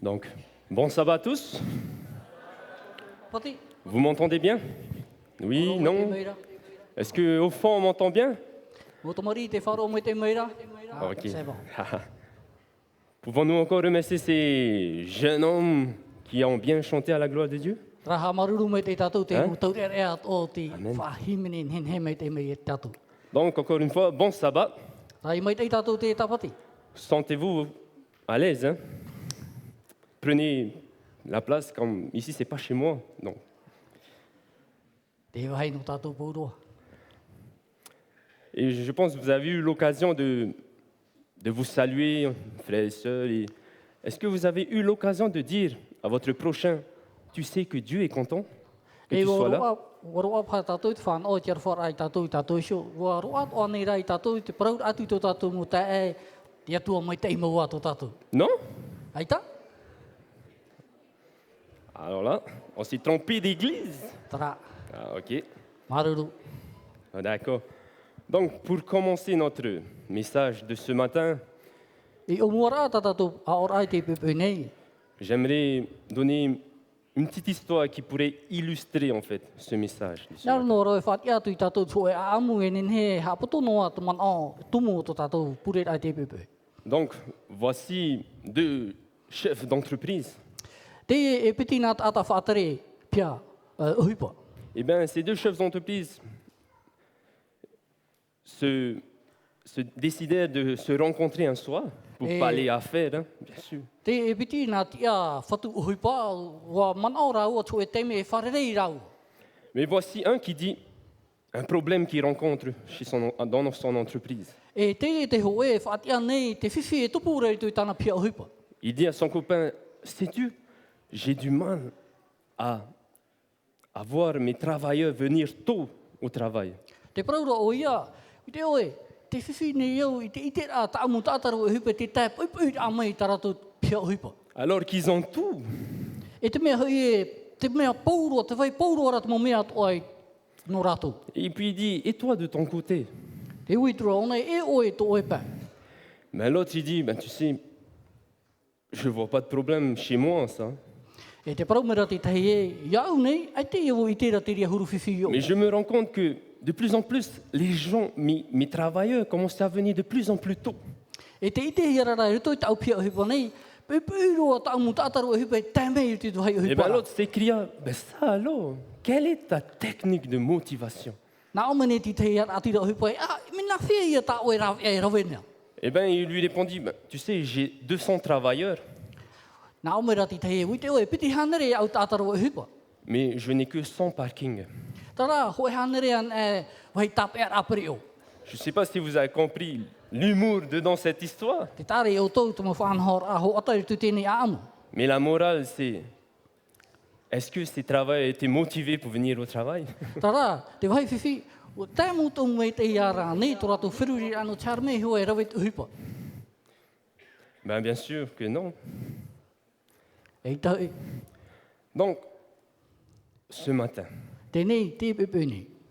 Donc, bon sabbat à tous. Pati. Vous m'entendez bien? Oui, non? Est-ce qu'au fond, on m'entend bien? Ok. C'est bon. Pouvons-nous encore remercier ces jeunes hommes qui ont bien chanté à la gloire de Dieu? Donc, encore une fois, bon sabbat. Sentez-vous à l'aise, hein? Prenez la place, comme ici, c'est pas chez moi. Donc. Et je pense que vous avez eu l'occasion de vous saluer, frères et sœurs. Est-ce que vous avez eu l'occasion de dire à votre prochain, tu sais que Dieu est content que tu sois là? Non? Alors là, on s'est trompé d'église. Ah, ok. Ah, d'accord. Donc, pour commencer notre message de ce matin, j'aimerais donner une petite histoire qui pourrait illustrer en fait ce message. De ce matin. Donc, voici deux chefs d'entreprise. Eh bien, ces deux chefs d'entreprise se décidèrent de se rencontrer un soir pour parler affaires, hein, bien sûr. Mais voici un qui dit un problème qu'il rencontre dans son entreprise. Il dit à son copain, sais-tu, j'ai du mal à voir mes travailleurs venir tôt au travail. Alors qu'ils ont tout. Et puis il dit, et toi de ton côté? Mais l'autre il dit, ben, tu sais, je ne vois pas de problème chez moi, ça. Mais je me rends compte que de plus en plus, les gens, mes travailleurs, commencent à venir de plus en plus tôt. Et bien l'autre s'écria, ben ça alors, quelle est ta technique de motivation? Eh bien, il lui répondit, ben, tu sais, j'ai 200 travailleurs. Mais je n'ai que 100 parkings. Je ne sais pas si vous avez compris l'humour dans cette histoire. Mais la morale, c'est, est-ce que ces travailleurs étaient motivés pour venir au travail? Ben, bien sûr que non. Donc, ce matin,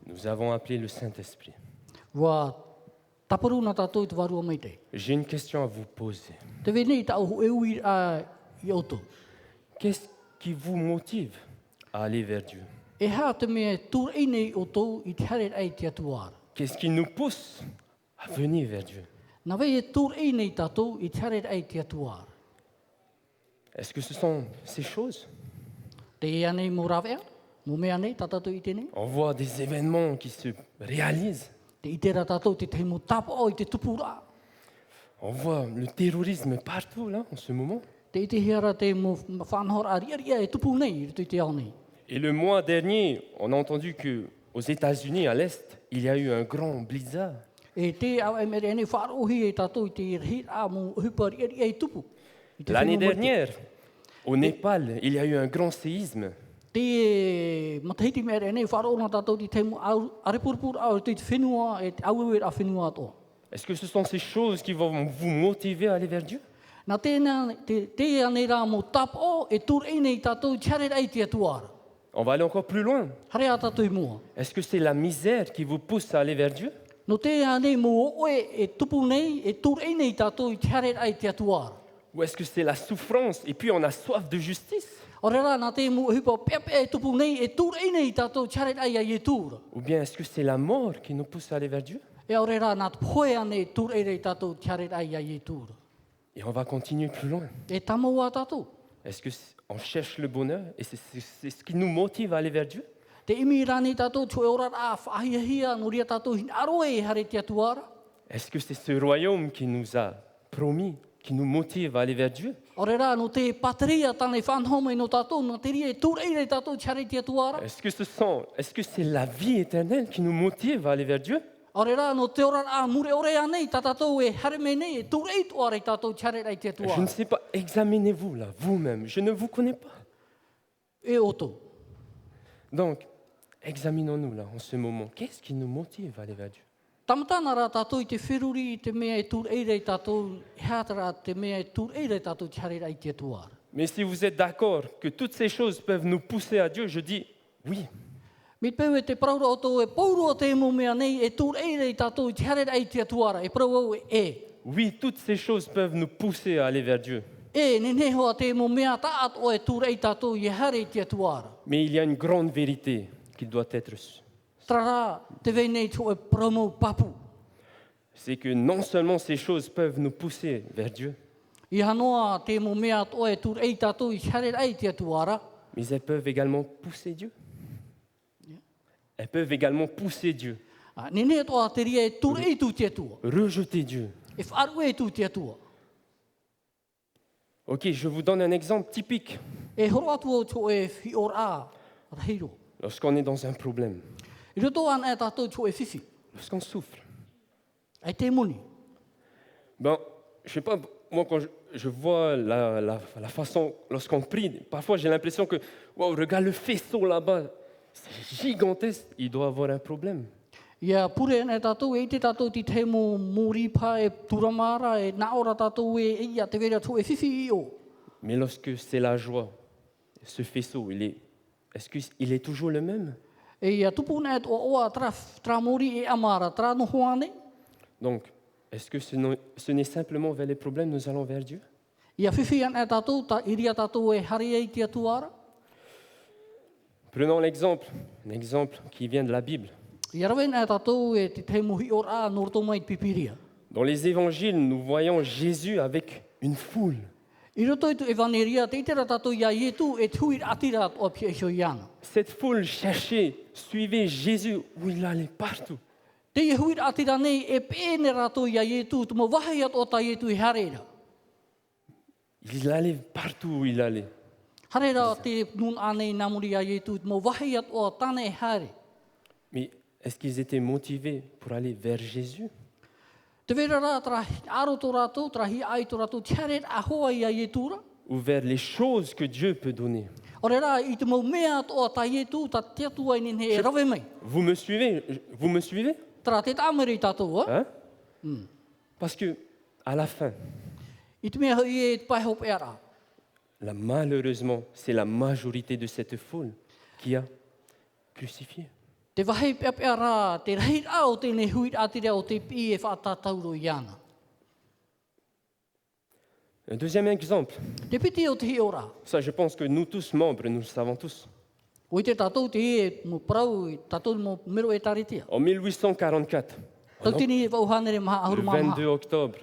nous avons appelé le Saint-Esprit. J'ai une question à vous poser. Qu'est-ce qui vous motive à aller vers Dieu? Qu'est-ce qui nous pousse à venir vers Dieu? Est-ce que ce sont ces choses? On voit des événements qui se réalisent. On voit le terrorisme partout là en ce moment. Et le mois dernier, on a entendu qu'aux États-Unis, à l'Est, il y a eu un grand blizzard. L'année dernière, au Népal, il y a eu un grand séisme. Est-ce que ce sont ces choses qui vont vous motiver à aller vers Dieu? On va aller encore plus loin. Est-ce que c'est la misère qui vous pousse à aller vers Dieu? Ou est-ce que c'est la souffrance et puis on a soif de justice? O re rā nā te mu hipa pepe e tupu nei e tūr ei nei tātou charet ai ai e tūra. Ou bien est-ce que c'est la mort qui nous pousse à aller vers Dieu? E o re rā nā te poe ane e tūr ei nei tātou charet ai ai e tūra. Et on va continuer plus loin. E tamo wā tātou. Est-ce qu'on cherche le bonheur et c'est ce qui nous motive à aller vers Dieu? Te imi rāni tātou tue ora a whahiahia no ria tātou hin aroe e hare te atuara. Est-ce que c'est ce royaume qui nous a promis, qui nous motive à aller vers Dieu? O re rā no te pateria tāne whanhome no tātou no te ria e tūr ei nei tātou charet te atuara. Est-ce que c'est la vie éternelle qui nous motive à aller vers Dieu? O re rā no te ora a mure ore anei tā tātou e hare me nei e tūr ei toa rei tātou charet ai te Je ne atuara. sais pas, examinez-vous là, vous-même. Je ne vous connais pas. E oto. Donc, examinons-nous là en ce moment. Qu'est-ce qui nous motive à aller vers Dieu? Tamatana rā tātou i te whiruri i te mea e tūr ei rei tātou, heatara te mea e tūr ei rei tātou charet ai te atuara. Mais si vous êtes d'accord que toutes ces choses peuvent nous pousser à Dieu, je dis oui. Mi peu e te praura o tō e pauro o te emu mea nei e tūr ei rei tātou charet ai te atuara. E prau au e. Oui, toutes ces choses peuvent nous pousser à aller vers Dieu. E, ne neho a te emu mea taat o e tūr ei tātou i hare te atuara. Mais il y a une grande vérité qui doit être. Trara, te vei nei tō e promo papu. C'est que non seulement ces choses peuvent nous pousser vers Dieu, I hanoa te emu mea o e tūr ei tātou i hare ai te atuara. mais elles peuvent également pousser Dieu. Elles peuvent également pousser Dieu, Ne ne toa te ria e tūr ei tū te atua. rejeter Dieu. E wharu e tū te atua. Ok, je vous donne un exemple typique. E horo atu o tō e hi ora rahiro. Lorsqu'on est dans un problème, I roto ana e tātou tō e whiwhi. lorsqu'on souffre, Ai te moni. ben, je sais pas, moi quand je vois la façon, lorsqu'on prie, parfois j'ai l'impression que, wow, regarde le faisceau là-bas, c'est gigantesque, il doit avoir un problème. Ia pure ana e tātou e te tātou ti te mo mōripa e turamara e naora tātou e ia te vera tō e whiwhi i o. Mais lorsque c'est la joie, ce faisceau, est-ce qu'il est toujours le même? E ia tupuna e tō oa tra mori e amara, tra no hoane. Donc, est-ce que ce n'est simplement vers les problèmes nous allons vers Dieu? Ia whiwhi ana e tātou, ta iria tātou e hare ei te atuara. Prenons un exemple qui vient de la Bible. Ia rawe ana e tātou e te mo hi ora no roto mai pipiria. Dans les évangiles, nous voyons Jésus avec une foule. I roto i tu evaneria, te itera tātou ia ietu e tuir atira o pia isho iana. Cette foule cherchait, suivait Jésus où il allait partout. Te i huir atira nei e pēne rato ia ietu, tumo wahai at o ta ietu i hareira. Il allait partout où il allait. Hareira te nun anei namuri ia ietu, tumo wahai at o tane e hare. Mais est-ce qu'ils étaient motivés pour aller vers Jésus? Te vera rā tra aro tō rato, tra hi ai tō rato, tiaret a hoa ia ietura. Ou vers les choses que Dieu peut donner? Ore rā, i te mau mea at o ta ietu, ta te atua i nene e rawe mai. Vous me suivez? Vous me suivez? Tra te tāmeri tātou, Hein? Parce que, à la fin, I te mea hui e te pai hop e ara. malheureusement, c'est la majorité de cette foule qui a crucifié. Te wahei pia rā, te rei rā o tēnei huit atira o te pi e whaatatauro i ana. Un deuxième exemple, Te piti o te hi ora. ça je pense que nous tous membres, nous le savons tous. O i te tātou te e mo parau, i tātou mo mero e taritia. En 1844, Tau tini e wauhanere maha ahuru le maha. 22 octobre,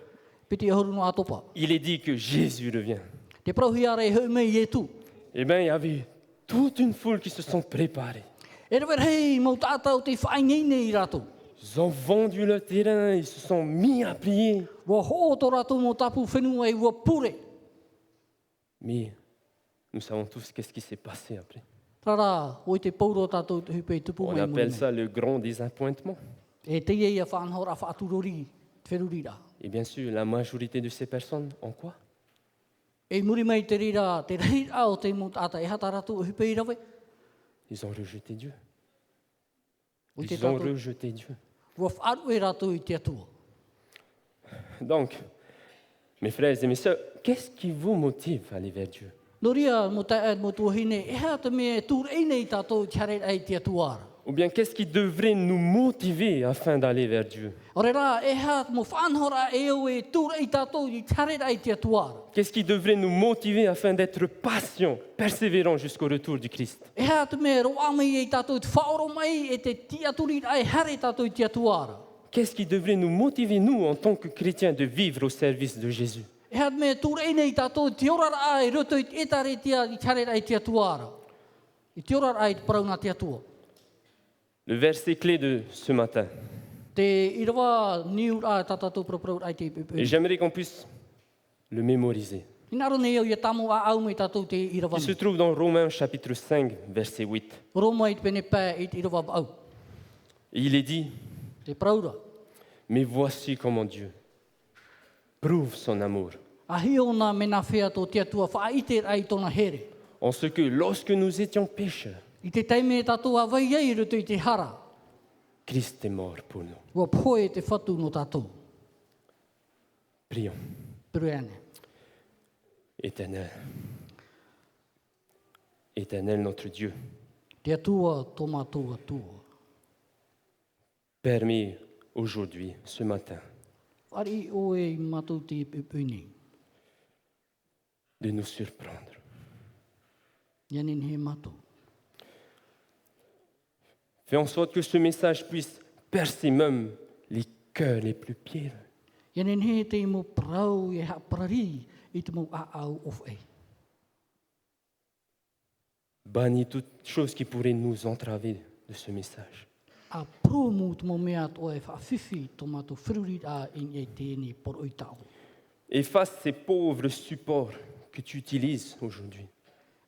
Piti e horu no atopa. il est dit que Jésus revient. Te parau hi ara e heu mei e tu. Eh bien, il y avait toute une foule qui se sont préparés. E rewer hei, mau tātou te whaingei nei rato. Ils ont vendu le terrain, ils se sont mis à prier. Wa ho tō rato mo tapu whenua e ua pure. Mais nous savons tous qu'est-ce qui s'est passé après. Rara, o i te pauro tātou te hupe i tupu On mai appelle mui ça le grand désappointement. mai. E te ie ia whanhora whaaturori, te wheruri rā. Et bien sûr, la majorité de ces personnes ont quoi? E muri mai te rira, te rei rā o te mo tāta e hata ratu o hupe i rawe. Ils ont rejeté Dieu. O te Ils ont tātou, rejeté Dieu. ua whaaru e ratu i te atua. Donc, mes frères et mes sœurs, qu'est-ce qui vous motive à aller vers Dieu? No ria mo tae mo tuahine, e hea te mea e tūr ei nei tātou tiare ai te atuara. Ou bien qu'est-ce qui devrait nous motiver afin d'aller vers Dieu? O re rā, e hā mo whanhora e o e tūra i tātou i tarera i te atuara. Qu'est-ce qui devrait nous motiver afin d'être patients, persévérants jusqu'au retour du Christ? E hā te me roa mai e tātou i te whaoro mai e te tiaturi ai hare tātou i te atuara. Qu'est-ce qui devrait nous motiver, nous, en tant que chrétiens, de vivre au service de Jésus? E hā te me tūra i nei tātou i te orara ai roto i te etare tia i tarera i te atuara. I te orara ai te paraunga te atua. Le verset clé de ce matin, Te irawa niu a tātou praprau ai te et ipupu. j'aimerais qu'on puisse le mémoriser, Inaro nei au i tamu a au me tātou te irawa. qui se trouve dans Romains chapitre 5, verset 8. Roma i te pene pā i te irawa au. Et il est dit, Te praura. mais voici comment Dieu prouve son amour, A hiona me nā whea tō te atua whaite ai tōna here. en ce que lorsque nous étions pécheurs, I te taime tātou a vai ei roto i te hara. Christ est mort pour nous. Ua poe te whatu no tātou. Prions. Peruane. Éternel, Éternel notre Dieu, Te atua tō mātou atua. permets aujourd'hui, ce matin, Whari o e mātou te ipupuni. de nous surprendre. Ianin he mātou. Fais en sorte que ce message puisse percer même les cœurs les plus pieds. Ianin he te mo prau e ha prari i te mo a au of e. Bannis toute chose qui pourrait nous entraver de ce message. A promu te mo mea to e whawhiwhi tō mātou whiruri a in e tēni por oi tau. Efface ces pauvres supports que tu utilises aujourd'hui.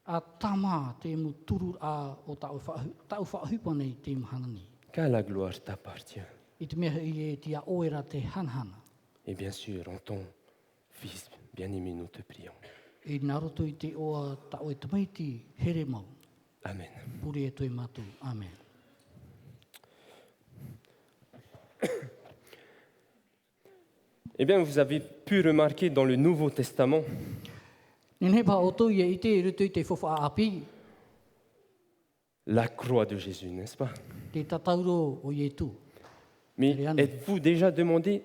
A tama te mo turu a o tau whahupa nei te mahanani. Car la gloire t'appartient. I te mea i e tia oera te hanhana. Et bien sûr, en ton Fils bien-aimé, nous te prions. I nā roto i te oa tau e tamaiti here mau. Amen. Puri e toi mātou. Amen. Eh bien, vous avez pu remarquer dans le Nouveau Testament Nen he pa o tau i te roto i te whawha api. la croix de Jésus, n'est-ce pas? Te tatauro o Ietu. Mais Marianne. êtes-vous déjà demandé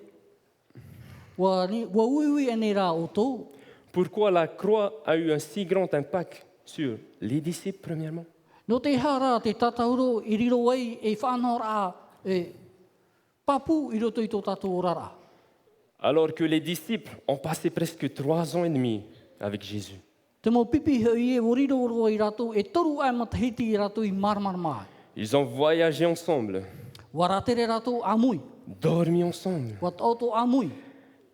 Wa uiui ane rā o tau. pourquoi la croix a eu un si grand impact sur les disciples, premièrement? No te hara te tatauro i riro ai e whanora e papu i roto i tō tātou orara. Alors que les disciples ont passé presque 3 ans et demi avec Jésus. Te mo pipi hei e o riro oro i rato e toru ai matahiti i rato i marmar mai. Ils ont voyagé ensemble, Wa ratere rato amui. dormi ensemble. Wa tauto amui.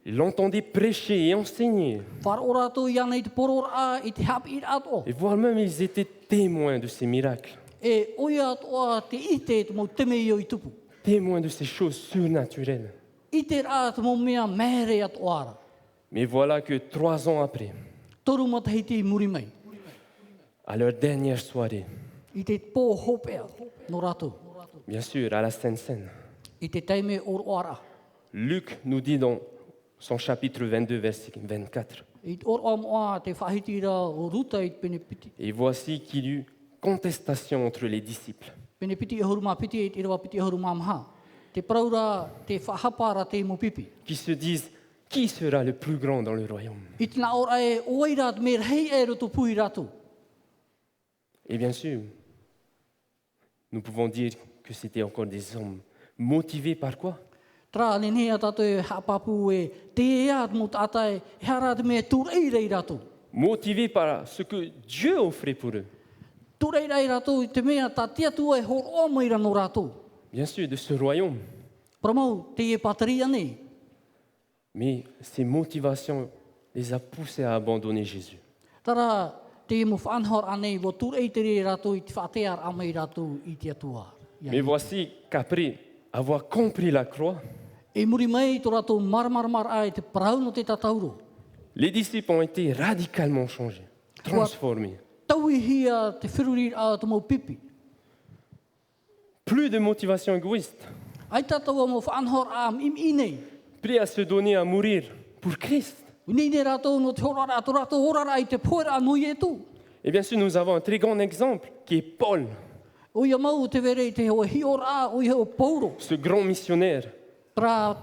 Ils l'entendaient prêcher et enseigner. Whar o rato i ana i te poror a i te hapi i rato. Et voire même, ils étaient témoins de ces miracles, E oia atoa te ite te mo teme i o i tupu. témoins de ces choses surnaturelles. I te rā te mo mea mere atoara. Mais voilà que 3 ans après, Toru matahiti i muri mai. à leur dernière soirée, I te pō hopea no rato. bien sûr, à la Sainte Seine, I te taime o oara. Luc nous dit dans son chapitre 22, verset 24, I te ora moa te whahiti ra o ruta i te pene piti. et voici qu'il y eut contestation entre les disciples. Pene piti e huruma piti e te irawa piti e huruma maha. Te praura te whahapara te mo pipi. Qui se disent, qui sera le plus grand dans le royaume? I te nā ora e oira te mea hei e roto pui rato. Et bien sûr, nous pouvons dire que c'était encore des hommes motivés par quoi? Tra ne nea tato e hapapu e te ea mo tātai e hara te mea tūreirei rato. Motivés par ce que Dieu offrait pour eux. Tūreirei rato i te mea tā tia tua e hor o maira no rato. Bien sûr, de ce royaume. Pramau te e pataria nei. Mais ces motivations les a poussés à abandonner Jésus. Tara te mo whanhor anei wo tūreitere rato i te whatear amai rato i te atua. Mais voici qu'après avoir compris la croix, E muri mai tō rato marmarmar ai te parau no te tatauro. les disciples ont été radicalement changés, transformés. Taui hia te whiruri a te mo pipi. Plus de motivation égoïste, Ai tataua mo whanhor am im inei. prêts à se donner à mourir pour Christ. Unei ne rato no te horara tō rato horara i te poera no i e tu. Et bien sûr, nous avons un très grand exemple qui est Paul. O ia mau te vere i te hoa hiora o ia o Paulo. ce grand missionnaire Tra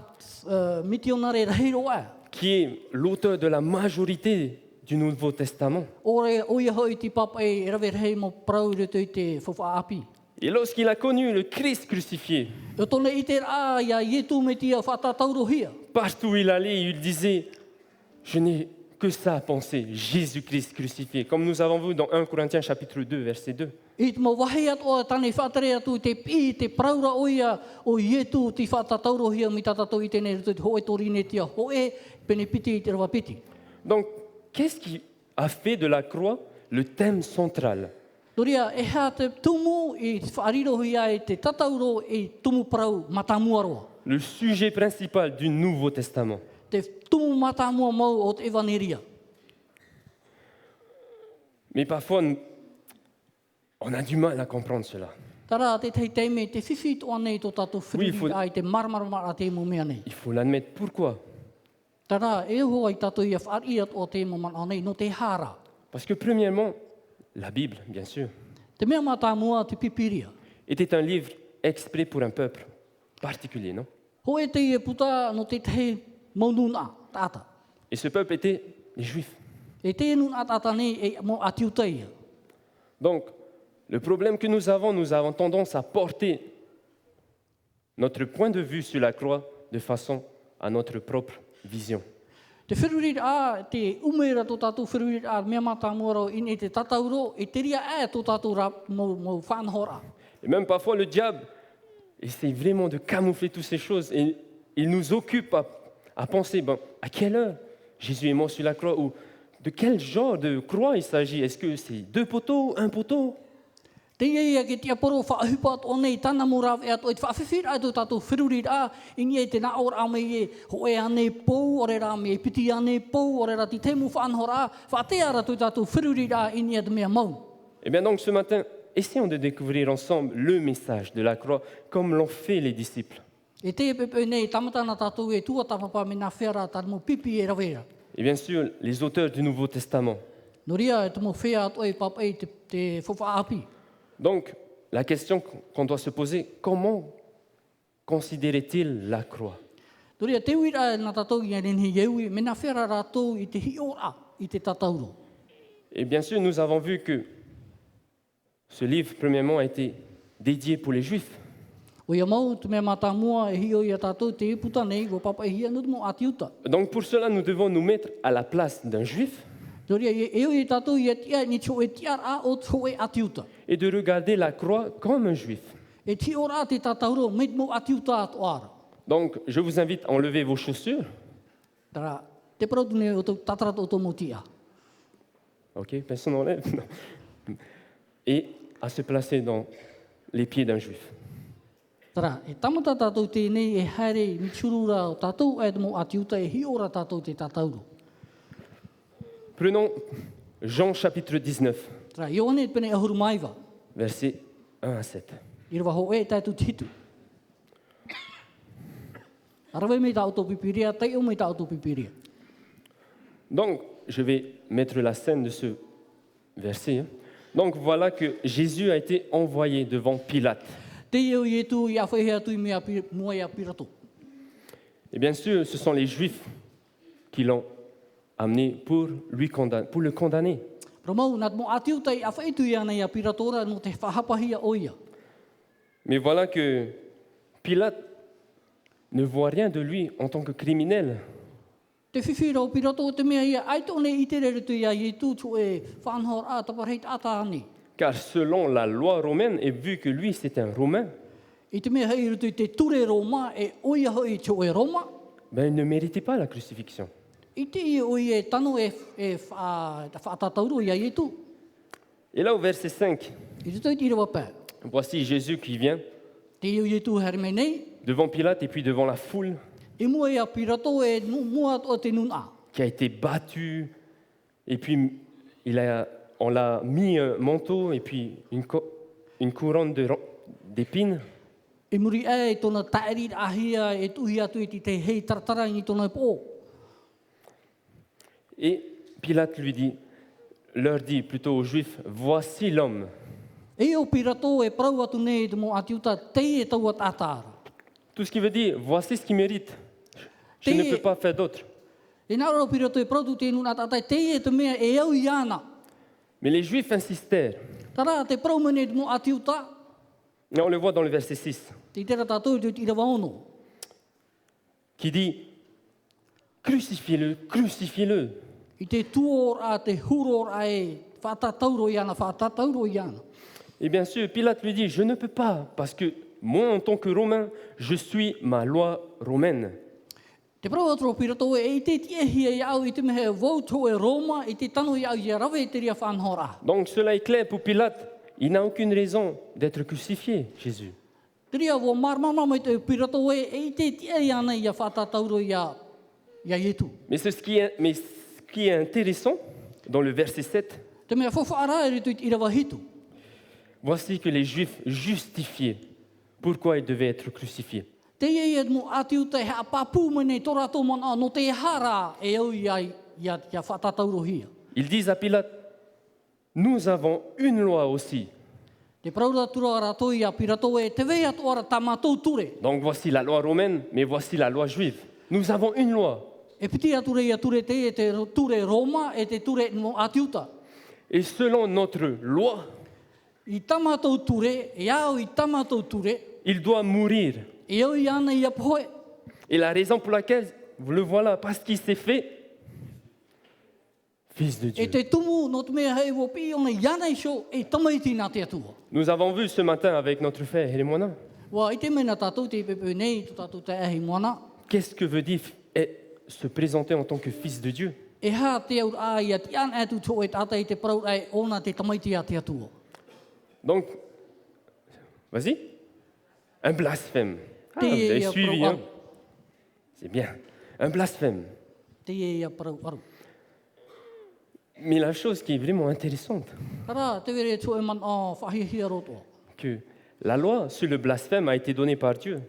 misionare rahiroa. qui est l'auteur de la majorité du Nouveau Testament. Ore o ia hoi ti papa e rawe rei mo prau reto i te whawhaapi. Et lorsqu'il a connu le Christ crucifié, O tone i te rā ia ietu me tia whatataurohia. partout où il allait, il disait, je n'ai que ça à penser, Jésus-Christ crucifié. Comme nous avons vu dans 1 Corinthiens chapitre 2, verset 2. I te mo wahi atoa tane whatare atu te pi, te praura o ia o ietu ti whatataurohia mi tatatou i tene reto te hoe torine tia hoe pene piti i te rawa piti. Donc, qu'est-ce qui a fait de la croix le thème central? Doria, e hea te tumu i whaarirohia e te tatauro i tumu prau matamuaroa. Le sujet principal du Nouveau Testament. Te tumu matamua mau o te evaneria. Mais parfois, on a du mal à comprendre cela. Tara, te tei teime, te whiwhi toa nei tō tātou Oui, whiwhi ai te marmarmara te mo mea nei. Il faut l'admettre. Pourquoi? Tara, e hoa i tātou ia whaari o te mo mana nei, no te hara. Parce que premièrement, la Bible, bien sûr, Te mea matamua te pipiria. était un livre exprès pour un peuple particulier, non? Ho e te e puta no te te maununa tata. Et ce peuple était les Juifs. E te nuna tata nei e mo atiutai. Donc, le problème que nous avons tendance à porter notre point de vue sur la croix de façon à notre propre vision. Te whirurit a, te umera tō tātou whirurit a, mea matamua ro in e te tatauro, e te ria e tō tātou ra mo whanhora. Et même parfois, le diable essaie vraiment de camoufler toutes ces choses et il nous occupe à penser, ben, à quelle heure Jésus est mort sur la croix ou de quel genre de croix il s'agit. Est-ce que c'est 2 poteaux, 1 poteau? Te ia ke tia poro whaahupat o nei tana mo rawe ato e te whaawhiwhir ai tō tātou whirurit a, ini e te na ora ame e ho e ane pou, ore ra me e piti ane pou, ore ra ti temu whanhora a, whaatea ra tō tātou whirurit a, ini e te mea mau. Eh bien donc ce matin, essayons de découvrir ensemble le message de la croix comme l'ont fait les disciples. E te e pepe nei tamatana tātou e tua tapapa me nā whera tā mo pipi e rawera. Et bien sûr, les auteurs du Nouveau Testament. No ria e te mo whea ato e papa e te whawhaapi. Donc, la question qu'on doit se poser, comment considérait-il la croix? No ria te uira e nā tātou i aren hi eui, me nā whera rātou i te hiora i te tatauro. Et bien sûr, nous avons vu que ce livre, premièrement, a été dédié pour les Juifs. O ia mau, te mea matamua e hio i a tātou te iputa nei, o papa e hia nutu mo atiuta. Donc pour cela, nous devons nous mettre à la place d'un Juif No ria e oi tātou i a tia ni tō e tiar a o tō e atiuta. et de regarder la croix comme un Juif. E ti ora te tatauro, me mo atiuta atu ara. Donc, je vous invite à enlever vos chaussures. Tara, te parautu ne o tō tatarat o tō motia. Ok, personne n'enlève. Non. Et à se placer dans les pieds d'un Juif. Tara, e tamata tātou tēnei e haere ni churura o tātou e mo atiuta e hiora tātou te tatauro. Prenons Jean chapitre 19, Tara, Ioane pene ahuru maiva. versets 1 à 7. I rawa ho e tātou titu. Arawe me tā auto pipiria, tai o me tā auto pipiria. Donc, je vais mettre la scène de ce verset. Hein. Donc, voilà que Jésus a été envoyé devant Pilate. Te iau i e tu i a whehea tui mea mua i a pirato. Et bien sûr, ce sont les Juifs qui l'ont amené pour le condamner. Ramau, nat mo atiuta i a whaitu i ana i a piratora no te whahapahia o ia. Mais voilà que Pilate ne voit rien de lui en tant que criminel. Te whiwhira o pirato o te mea ia, ai tōne i te reretu ia i tū tō e whanhor a tapareit ata ani. Car selon la loi romaine, et vu que lui c'est un Romain, I te mea hei rutu i te ture Roma e oia hoi tō e Roma, ben, il ne méritait pas la crucifixion. i te i oi e tano e whaatatauro ia i tū. Et là au verset 5, I te tōi tira wapē. voici Jésus qui vient Te iu i tū herme nei, devant Pilate et puis devant la foule i mua i a pirato e mua o te nuna. qui a été battu. Et puis on l'a mis un manteau et puis une couronne d'épines. I muri e tōna taeri ahia e tuhi atu i te hei taratara i tōna pō. Et Pilate leur dit plutôt aux Juifs, voici l'homme. E o pirato e prau atu nei te mo atiuta te e tau at atara. Tout ce qui veut dire, voici ce qui mérite. Je ne peux pas faire d'autre. E nā rau pirato e prau tu te nuna tatai te e te mea e au i ana. Mais les Juifs insistèrent. Tara te prau mene te mo atiuta, Et on le voit dans le verset 6, te tera tātou te irawa ono. qui dit, crucifiez-le, crucifiez-le. I te tuor a te huror a e whaatatauro i ana, whaatatauro i ana. Et bien sûr, Pilate lui dit, je ne peux pas, parce que moi, en tant que Romain, je suis ma loi romaine. Te prau atro pirato e te tiehia i au i te mehe vauto e Roma, i te tano i au i rawe e te ria whanhora. Donc cela est clair pour Pilate, il n'a aucune raison d'être crucifié, Jésus. Te ria wo marmama mai te pirato e te tiehia ana i a whaatatauro i a Ietu. Mais ce qui est intéressant, dans le verset 7, Te mea whawhaara e ritu i rawa hitu. voici que les Juifs justifiaient pourquoi il devait être crucifié. Te e mo atiu te hea papu mene torato mana no te hara e au i a whaatatauro hia. Ils disent à Pilate, nous avons une loi aussi. Te praura tura rato i a pirato e te vea toara tamatou ture. Donc voici la loi romaine, mais voici la loi juive. Nous avons une loi. E piti ature i a ture te e te ture Roma e te ture mo atiuta. Et selon notre loi, I tamatou ture, e au i tamatou ture, il doit mourir. e au i ana i a poe. Et la raison pour laquelle, vous le voilà, parce qu'il s'est fait fils de E Dieu. te tumu no te mea hei wo pi ona i ana iso e tamaiti nā te atua. Nous avons vu ce matin avec notre frère Hélémona, Wa i te mena tātou te pepe nei, tu tātou te ahi moana. qu'est-ce que veut dire se présenter en tant que fils de Dieu. E hā te au a i a ti an atu tō e tātai te prau ai ona te tamaiti a te atua. Donc, vas-y, un blasphème. Ah, vous Te avez ia suivi, prau hein? aru. C'est bien, un blasphème. Te ia prau aru. Mais la chose qui est vraiment intéressante, Tara, te vere tō e man a whahihia rotoa. que la loi sur le blasphème a été donnée par Dieu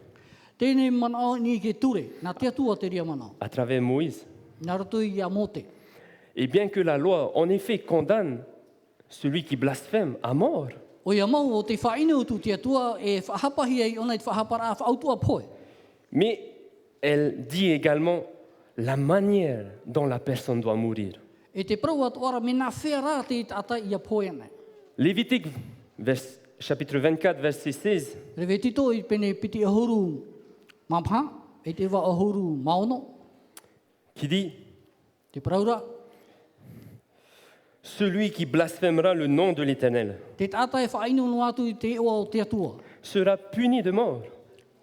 Tēnei man a ni ke ture, nā te atua te ria mana. à travers Moïse. Nā rato i a mote. Et bien que la loi, en effet, condamne celui qui blasphème à mort, O ia mau o te whaine utu te atua e whahapahi ai ona i te whahapara a whautua poe. mais elle dit également la manière dont la personne doit mourir. E te prau atu ara me nā whea rā te tata i a poe nei. Lévitique, chapitre 24, verset 16, Rewe tito i pene piti ahuru mamha, e te wa ahuru maono, qui dit te praura. celui qui blasphémera le nom de l'Éternel Te tata e whaino no atu i te oa o te atua. sera puni de mort.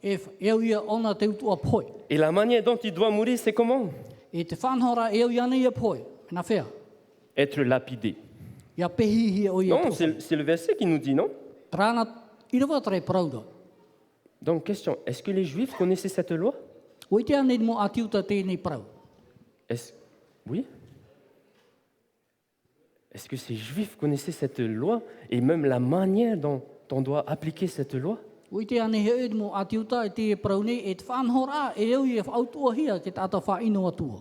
E au ia ona te utua poe. Et la manière dont il doit mourir, c'est comment? E te whanhora e au iana ia poe. Nā whea. Être lapidé. Ia pehihia o ia Non, poe. c'est le verset qui nous dit, non? Prana irawa trai praura. Donc, question, est-ce que les Juifs connaissaient cette loi? O i te ane mo atiuta tēnei prau. Oui? Est-ce que ces Juifs connaissaient cette loi et même la manière dont on doit appliquer cette loi? O i te ane he mo atiuta e te prau nei e te whanhora e au ia whautua hia ke tata whaino atua.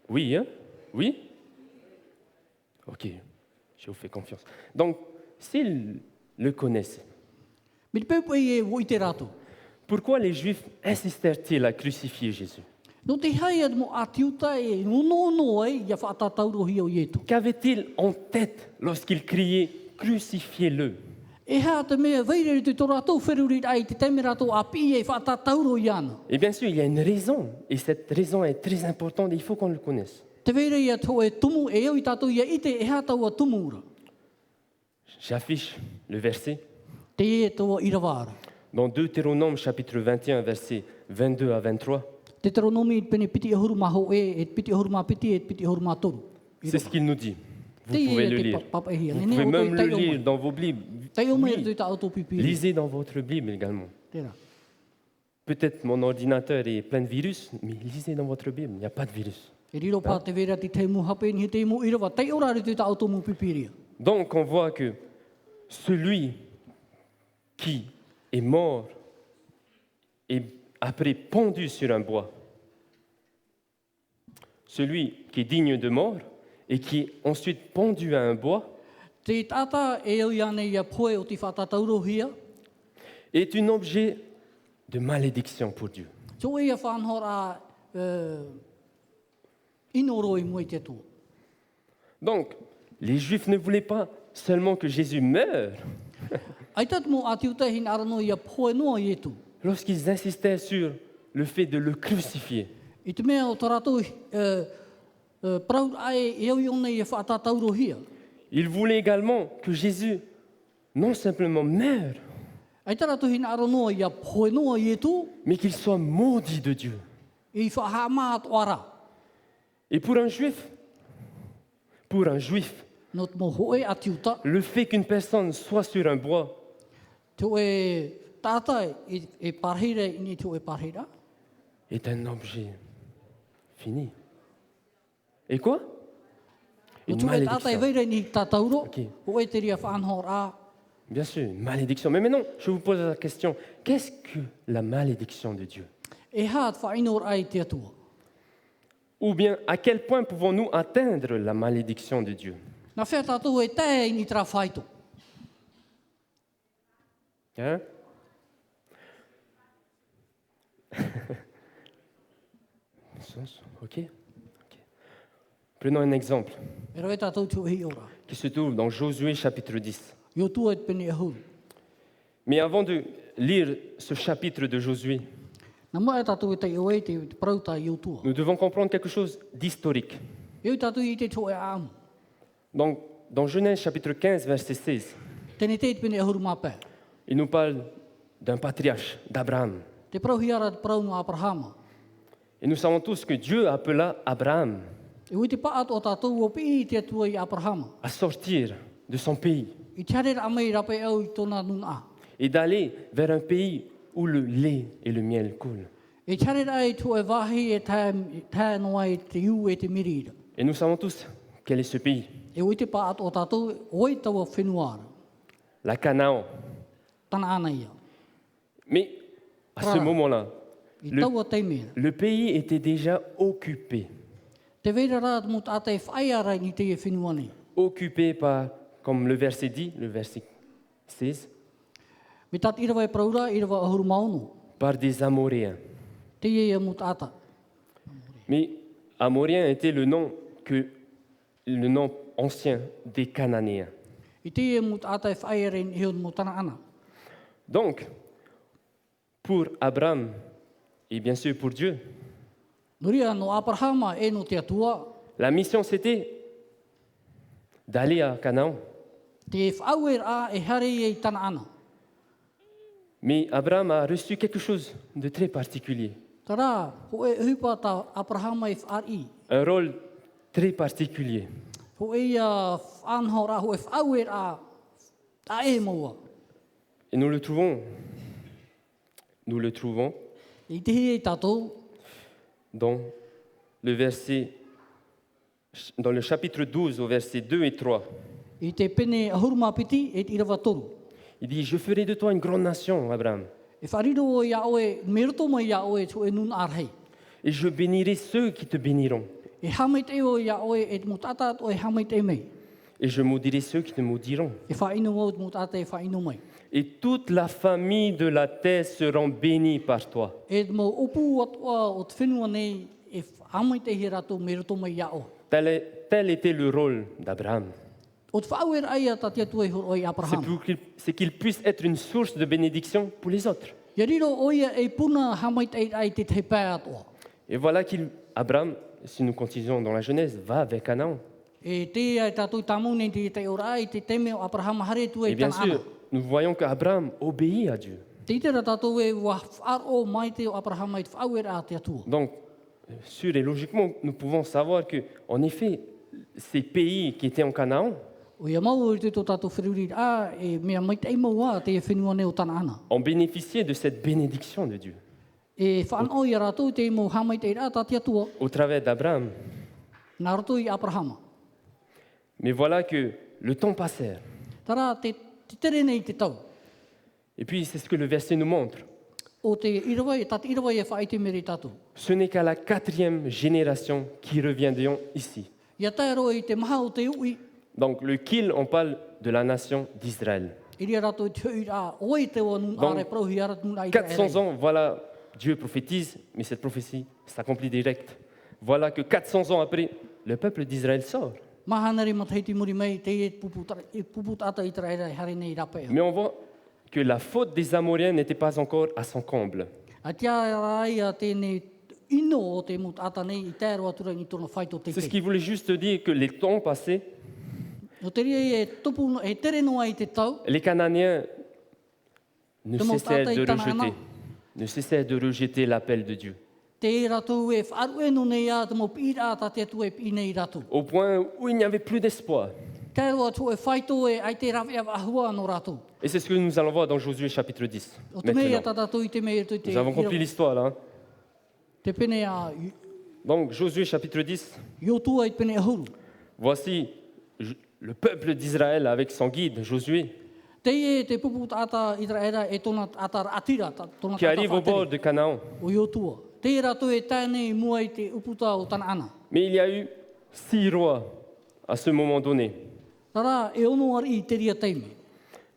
Oui, hein? Oui? Ok, je vous fais confiance. Donc, s'ils le connaissaient, Me te pepe e o i te rato. pourquoi les Juifs insistèrent-ils à crucifier Jésus? No te haia mo atiuta e no ai ia whaatatauro hia o ietu. Qu'avaient-ils en tête lorsqu'ils criaient « Crucifiez-le » E hea te mea veire te tō rato whiruri ai te teme rato a pi e whaatatauro i ana. Et bien sûr, il y a une raison, et cette raison est très importante, il faut qu'on le connaisse. Te veire ia tō e tumu e au i tātou ia ite e hea tau a tumura. J'affiche le verset. Te e tō irawara. Dans Deutéronome chapitre 21, versets 22 à 23, Te teronomi i pene piti ahuru maho e piti ahuru ma piti e piti ahuru ma toru. c'est ce qu'il nous dit. Vous Te pouvez e le te lire. papa e hia. Vous Nene pouvez o même toi le tai o lire mai. dans vos Bibles. Tai o mai Oui, te ta auto pipiri. lisez dans votre Bible également. Tēnā. Peut-être mon ordinateur est plein de virus, mais lisez dans votre Bible, il n'y a pas de virus. E riro pā te vera te te mu hape ni te mu irawa. Tai ora re te ta auto mu pipiria. Donc on voit que celui qui est mort et après pendu sur un bois, celui qui est digne de mort et qui est ensuite pendu à un bois, Te tata e au iane ia poe o te whatataurohia. est un objet de malédiction pour Dieu. So ia whanhora inoro i mui te tua. Donc, les Juifs ne voulaient pas seulement que Jésus meure. Ai tatu mo ati utahin arano ia poe noa i etu. Lorsqu'ils insistaient sur le fait de le crucifier, I te mea o tarato praut ai e au ione ia whatataurohia. ils voulaient également que Jésus non simplement meure, Ai tarato hina arano ia poe noa i etu. mais qu'il soit maudit de Dieu. I whahama atuara. Et pour un Juif, No te mo hoe ati uta. le fait qu'une personne soit sur un bois Te e tata e parhira ini te e parhira. est un objet fini. Et quoi? O Une tu e tata e malédiction. veira ni tatauro. Ok. Hoe te ria whanhora. Bien sûr, une malédiction. Mais maintenant, je vous pose la question, qu'est-ce que la malédiction de Dieu? E haat whainor ai te atua. Ou bien, à quel point pouvons-nous atteindre la malédiction de Dieu? Na whea tātou e tae ini tra whaito. Hein? Ok. Prenons un exemple E roi tātou tu hi ora. qui se trouve dans Josué chapitre 10. Yo tua e pene e huru. Mais avant de lire ce chapitre de Josué, Na mai tātou e te oe te prauta yo tua. nous devons comprendre quelque chose d'historique. Eu tātou i te to e amu. Donc, dans Genèse chapitre 15, verset 16, Tene te pene e huru mapē. il nous parle d'un patriarche, d'Abraham. Te prauhiara te prau no Abrahama. Et nous savons tous que Dieu appela Abraham E ui te paat o tātou o pi te atua i Abrahama. à sortir de son pays I te harera amei rape au i tōna nuna. et d'aller vers un pays où le lait et le miel coulent. E te harera e tu e wahi e tae noa e te iu e te mirira. Et nous savons tous quel est ce pays, E ui te paat o tātou oi taua whenuara. la Canaan. Tana ana ia. Mais à ce Ah. moment-là, I Le- taua te mea. le pays était déjà occupé, Te veira rā mo tātai whaiara ni te e whenuane. occupé par, comme le verset dit, le verset 16, Me tat irawa e praura, irawa ahuru maunu. par des Amoréens. Te ia mo tāta. Mais Amoréens était le nom ancien des Cananéens. I te ia mo tātai whaiara ni hion mo tana ana. Donc, pour Abraham et bien sûr pour Dieu, Nuria no Abrahama e no te atua. la mission c'était d'aller à Canaan. Te whauer a e hare e tana ana. Mais Abraham a reçu quelque chose de très particulier, Tara, ho e hupa ta Abrahama e whari. un rôle très particulier. Ho e a whanhora, ho e whauer a ta e maua. Et nous le trouvons I te hi e tātou, dans dans le chapitre 12 au verset 2 et 3. i te pene ahuru mapiti e te irawa toru. Il dit, je ferai de toi une grande nation, Abraham, E whariro o ia oe, meroto mo ia oe tu e nun arhei. et je bénirai ceux qui te béniront, E hamai te o ia oe e mo tata o e hamai te mei. et je maudirai ceux qui te maudiront. E whaino o mo tata e whaino mai. Et toute la famille de la terre seront bénies par toi. E mo upu atua o te whenua nei e hamai te he rato meroto mai ia o. Tel était le rôle d'Abraham. O te whauer aia ta te atua e horo i Abraham. C'est qu'il puisse être une source de bénédiction pour les autres. Ia riro o ia e puna hamai te ai te te pē atua. Et voilà qu'Abraham, si nous continuons dans la Genèse, va vers Canaan. E te ai tātou tamu nei te ora ai te teme o Abraham hare tu e Et bien tana ana. sûr, nous voyons qu'Abraham obéit à Dieu. Te itera tātou e wa wharo mai te o Abraham ai te whauer a te atua. Donc, sûr et logiquement, nous pouvons savoir que, en effet, ces pays qui étaient en Canaan O ia mau i te tō tātou whiruri a e mea mai te imaua te e whenua nei o tana ana. ont bénéficié de cette bénédiction de Dieu E whanau i a rātou te imo hamai te rā tā te atua, au travers d'Abraham. nā rātou i Abrahama. Mais voilà que le temps passait. Tara, te tere nei te tau. Et puis, c'est ce que le verset nous montre. O te irawai, tata irawai e whaite mere tātou. Ce n'est qu'à la 4e génération qui reviendront ici. Ia taero i te maha o te ui, Donc le qu'il, on parle de la nation d'Israël. Iria rato i te hui rā, oi te o nun Donc, are prohi ara nun ai 400 ans, voilà, Dieu prophétise, mais cette prophétie s'accomplit direct. Voilà que 400 ans après, le peuple d'Israël sort. Mahanari mo teiti muri mei, te e pupu tata i te rei hare nei rapea. Mais on voit que la faute des Amoréens n'était pas encore à son comble. A tia rai a tēnei ino o te mut ata nei i tēro atura ni tōna whaito te C'est ce te. qui voulait juste dire que les temps passés, No te ria e tupu e tere noa i te tau, les Cananéens ne Te cessaient montata de i tana rejeter, ana. ne cessaient de rejeter l'appel de Dieu. te e rato e wharu e no nei a te mo pira ta te atu e pi nei rato. Au point où il n'y avait plus d'espoir. Tēro atu e whaito e ai te rawe a ahua no rato. Et c'est ce que nous allons voir dans Josué chapitre 10. O te mea Maintenant. tata tu i te mea tu te Nous avons compris l'histoire là. Hein. te pene a Donc Josué chapitre 10, iotua i pene a huru. voici le peuple d'Israël avec son guide Josué Te e te pupu tata i era e tona ata atira, tona qui tata arrive au bord whatere de Canaan. o iotua. Te e rato e tēnei mua i te uputa o tana ana. Mais il y a eu 6 rois à ce moment donné. Tara e ono ar i te ria teime.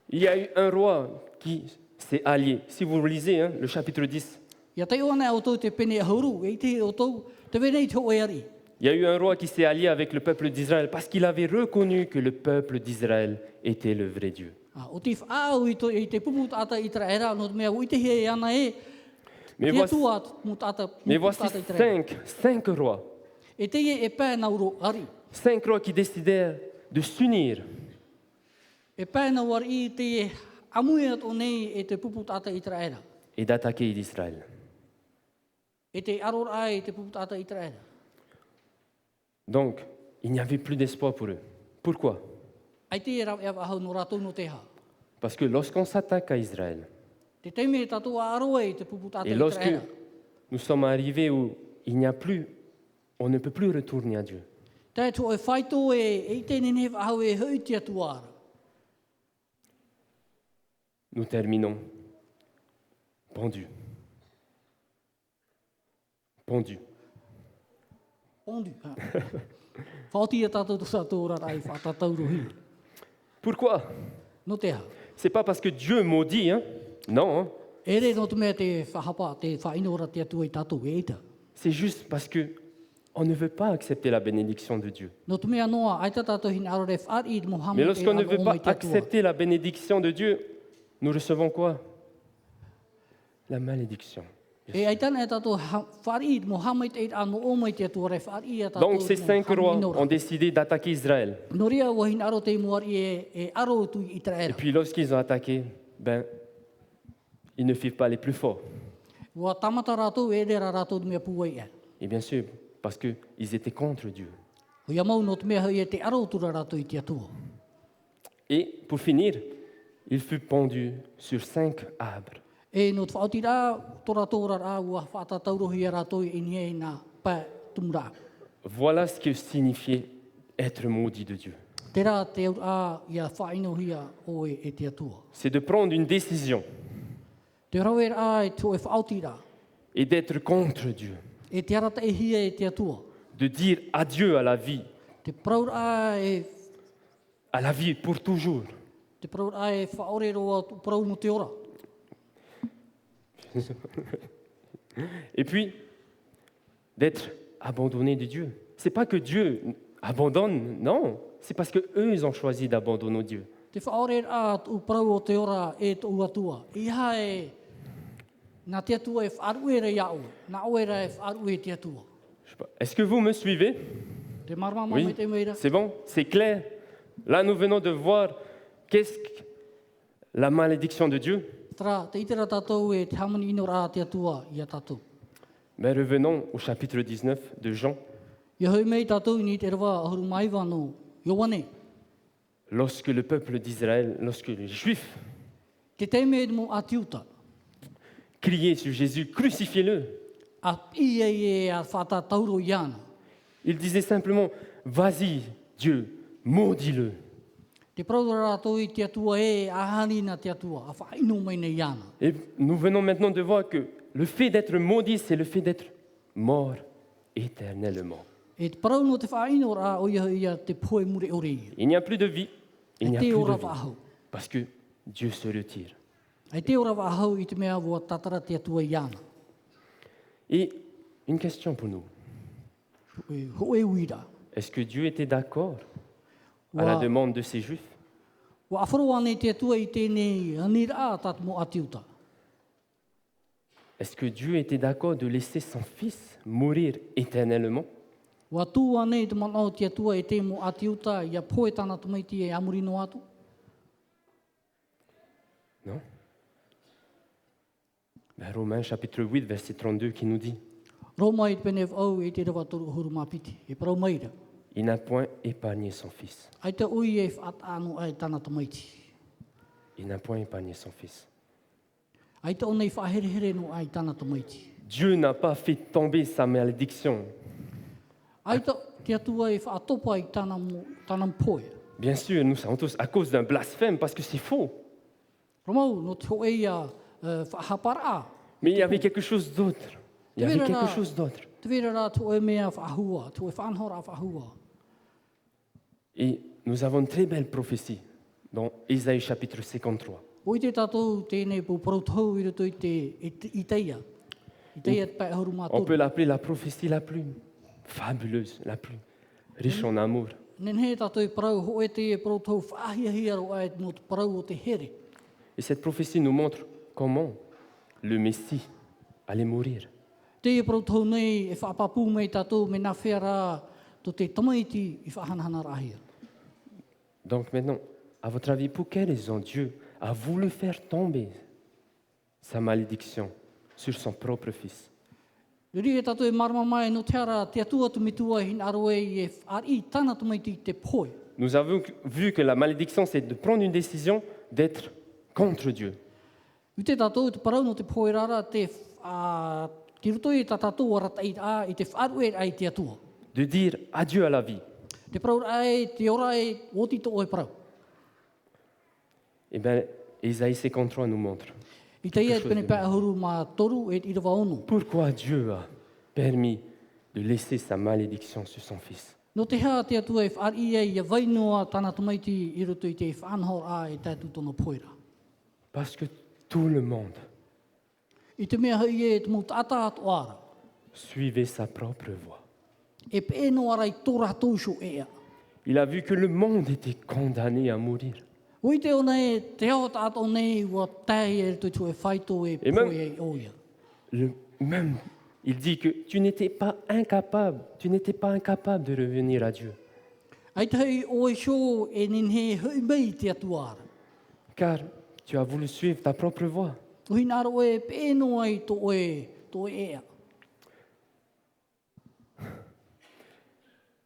Il y a eu un roi qui s'est allié. Si vous lisez hein, le chapitre 10, Ia te ona o tau te pene a huru, e te o tau te venei te o e ari. il y a eu un roi qui s'est allié avec le peuple d'Israël parce qu'il avait reconnu que le peuple d'Israël était le vrai Dieu. O te whaau i te pupu tata i tera era, no te mea ui te he ana e, Mais te voici, atua mu tata mais mu voici tata i tera era. cinq rois. E te e pēna uro ari. 5 rois qui décidèrent de s'unir E pēna war i te e amuia o nei e te pupu tata i tera era. et d'attaquer Israël. E te aror ai te pupu tata i tera era. Donc, il n'y avait plus d'espoir pour eux. Pourquoi? Ai te e rau e wahau no rātou no te ha. Parce que lorsqu'on s'attaque à Israël, Te teime e tatu a aroa i te pupu tata et i lorsque tera era. nous sommes arrivés où il n'y a plus, on ne peut plus retourner à Dieu. Te tu e whaito e te nene wahau e hui te atuara. Nous terminons pendus. Pendus. Pondu. Whauti e tatu tu sa tōra rai whatatauru hi. Pourquoi? No te ha. C'est pas parce que Dieu maudit, hein? Non, hein? E re no te mea te whahapa, te whainora te atu e tatu e ita. C'est juste parce que on ne veut pas accepter la bénédiction de Dieu. No te mea noa, ai tatato hin aro re whaari i te mohamu Mais e lorsqu'on ne ano veut o pas mai te atua. accepter la bénédiction de Dieu, nous recevons quoi? La malédiction. E ai tana e tato whaari i te mohamu e ano o mai te atua re whaari e tato. Donc ces 5 rois ont décidé d'attaquer Israël. No ria wa hin aro te moari e aro tu i tera Et era. puis lorsqu'ils ont attaqué, ben, ils ne firent pas les plus forts. Wa tamata rātou e rera rātou te mea puai e. Et bien sûr, parce qu'ils étaient contre Dieu. O ia mau no te mea hui e te aro tura rātou i te atua. Et pour finir, il fut pendu sur 5 arbres. E no te whaoti rā, tora tōra rā ua whaatatauro hi a rātou i ni e nā pā tumura. Voilà ce que signifiait être maudit de Dieu. Te rā te au a ia whaino hi a oe e te atua. C'est de prendre une décision Te rawe rā e tō e whaoti rā. et d'être contre Dieu. E te arata e hia e te atua. De dire adieu à la vie Te à la vie pour toujours. prau rā e whaore roa prau no te ora. Et puis, d'être abandonné de Dieu. C'est pas que Dieu abandonne, non. C'est parce qu'eux, ils ont choisi d'abandonner Dieu. Te whaore rā tu prau o te ora e tō atua. Iha e nā te atua e wharu e rei au. Nā oera e wharu e te atua. Je sais pas. Est-ce que vous me suivez? Te marama Oui, me te meira. c'est bon, c'est clair. Là, nous venons de voir qu'est-ce que la malédiction de Dieu. Tara, te itera tātou e te hamani ino rā te atua i a tātou. Mais revenons au chapitre 19 de Jean. Ia hoi mei tātou ni te rawa ahuru maiwa no Ioane. Lorsque le peuple d'Israël, lorsque les Juifs Te teime mo atiuta. criaient sur Jésus, crucifiez-le. A i e a whātātauro i ana. Ils disaient simplement, vas-y, Dieu, maudis-le. Te praura rātou i te atua e ahani na te atua. A whaino mai nei ana. Et nous venons maintenant de voir que le fait d'être maudit, c'est le fait d'être mort éternellement. E te parau no te whaino rā o ia te poe mure ore ia. Il n'y a plus de vie. Il n'y a Te plus ora de vie. wahau. Parce que Dieu se retire. Ai te ora wahau i te mea wua tatara te atua i ana. Et une question pour nous. Ho e uira. Est-ce que Dieu était d'accord à la Wa, demande de ces Juifs? wa awharo ane te atua i tēnei anira tatu mo atiuta. Est-ce que Dieu était d'accord de laisser son fils mourir éternellement? Wa tū ane te manao te atua e te mo atiuta ia poe tana tumaiti e amurino atu. Non. Ben, Romains chapitre 8, verset 32 qui nous dit, Roma i te pene au e te rawa toru huru mapiti. E parau maira. il n'a point épargné son fils. Ai te ui e whaat anu ai tana tumaiti. Il n'a point épargné son fils. Ai te onei whahere no ai tana tumaiti. Dieu n'a pas fait tomber sa malédiction. Ai te atua e whaatopa i tana poe. Bien sûr, nous savons tous à cause d'un blasphème, parce que c'est faux. Romau, no te hoe ia whahapara. Mais il y avait quelque chose d'autre. Il y avait Te quelque vera chose d'autre. Te vera rā te oe mea whahua, te oe whanhora whahua. Et nous avons une très belle prophétie dans Ésaïe chapitre 53. O i te tātou tēnei pō parotau i roto i teia. I teia te pai horu On mātou. peut l'appeler la prophétie la plus fabuleuse, la plus riche en amour. Nen he tātou i parau ho e te e parotau whahia ro ai no te parau o te here. Et cette prophétie nous montre comment le Messie allait mourir. Te e parotau nei e whaapapu mei tātou me nā whea rā to te tamaiti i whahanahana rahia. Donc maintenant, à votre avis, pour quelle raison Dieu a voulu faire tomber sa malédiction sur son propre fils? Iri e tātou e marama mai no te ara te atua tu mitua hin aroe i e whaari tāna tumaiti te poe. Nous avons vu que la malédiction, c'est de prendre une décision d'être contre Dieu. I te tātou te parau no te poe rara te ki roto i tā tātou arata i te whaaru e ai te atua. De dire adieu à la vie. Te parau ai, te ora e oti to oe parau. Eh bien, Ésaïe 53 nous montre. I te ia chose pene de pā horu mā toru e irawa ono. Pourquoi Dieu a permis de laisser sa malédiction sur son fils? No te hea te atua e whaari e ia vainoa tāna tumaiti i roto i te whanhor a e tātou tono poera. Parce que tout le monde I te mea hei e te mou tata atu ara. suivait sa propre voie. E pēno ara i tō rātou sho ea. Il a vu que le monde était condamné à mourir. Ui te ona e te hao tātou nei ua tai e tu tu e whaito e Et même- poe e oia. Même, il dit que tu n'étais pas incapable de revenir à Dieu. Ai te hei oe sho e nin he hui mei te atu ara. Car tu as voulu suivre ta propre voie. Ui naro e pēno ai tō e ea.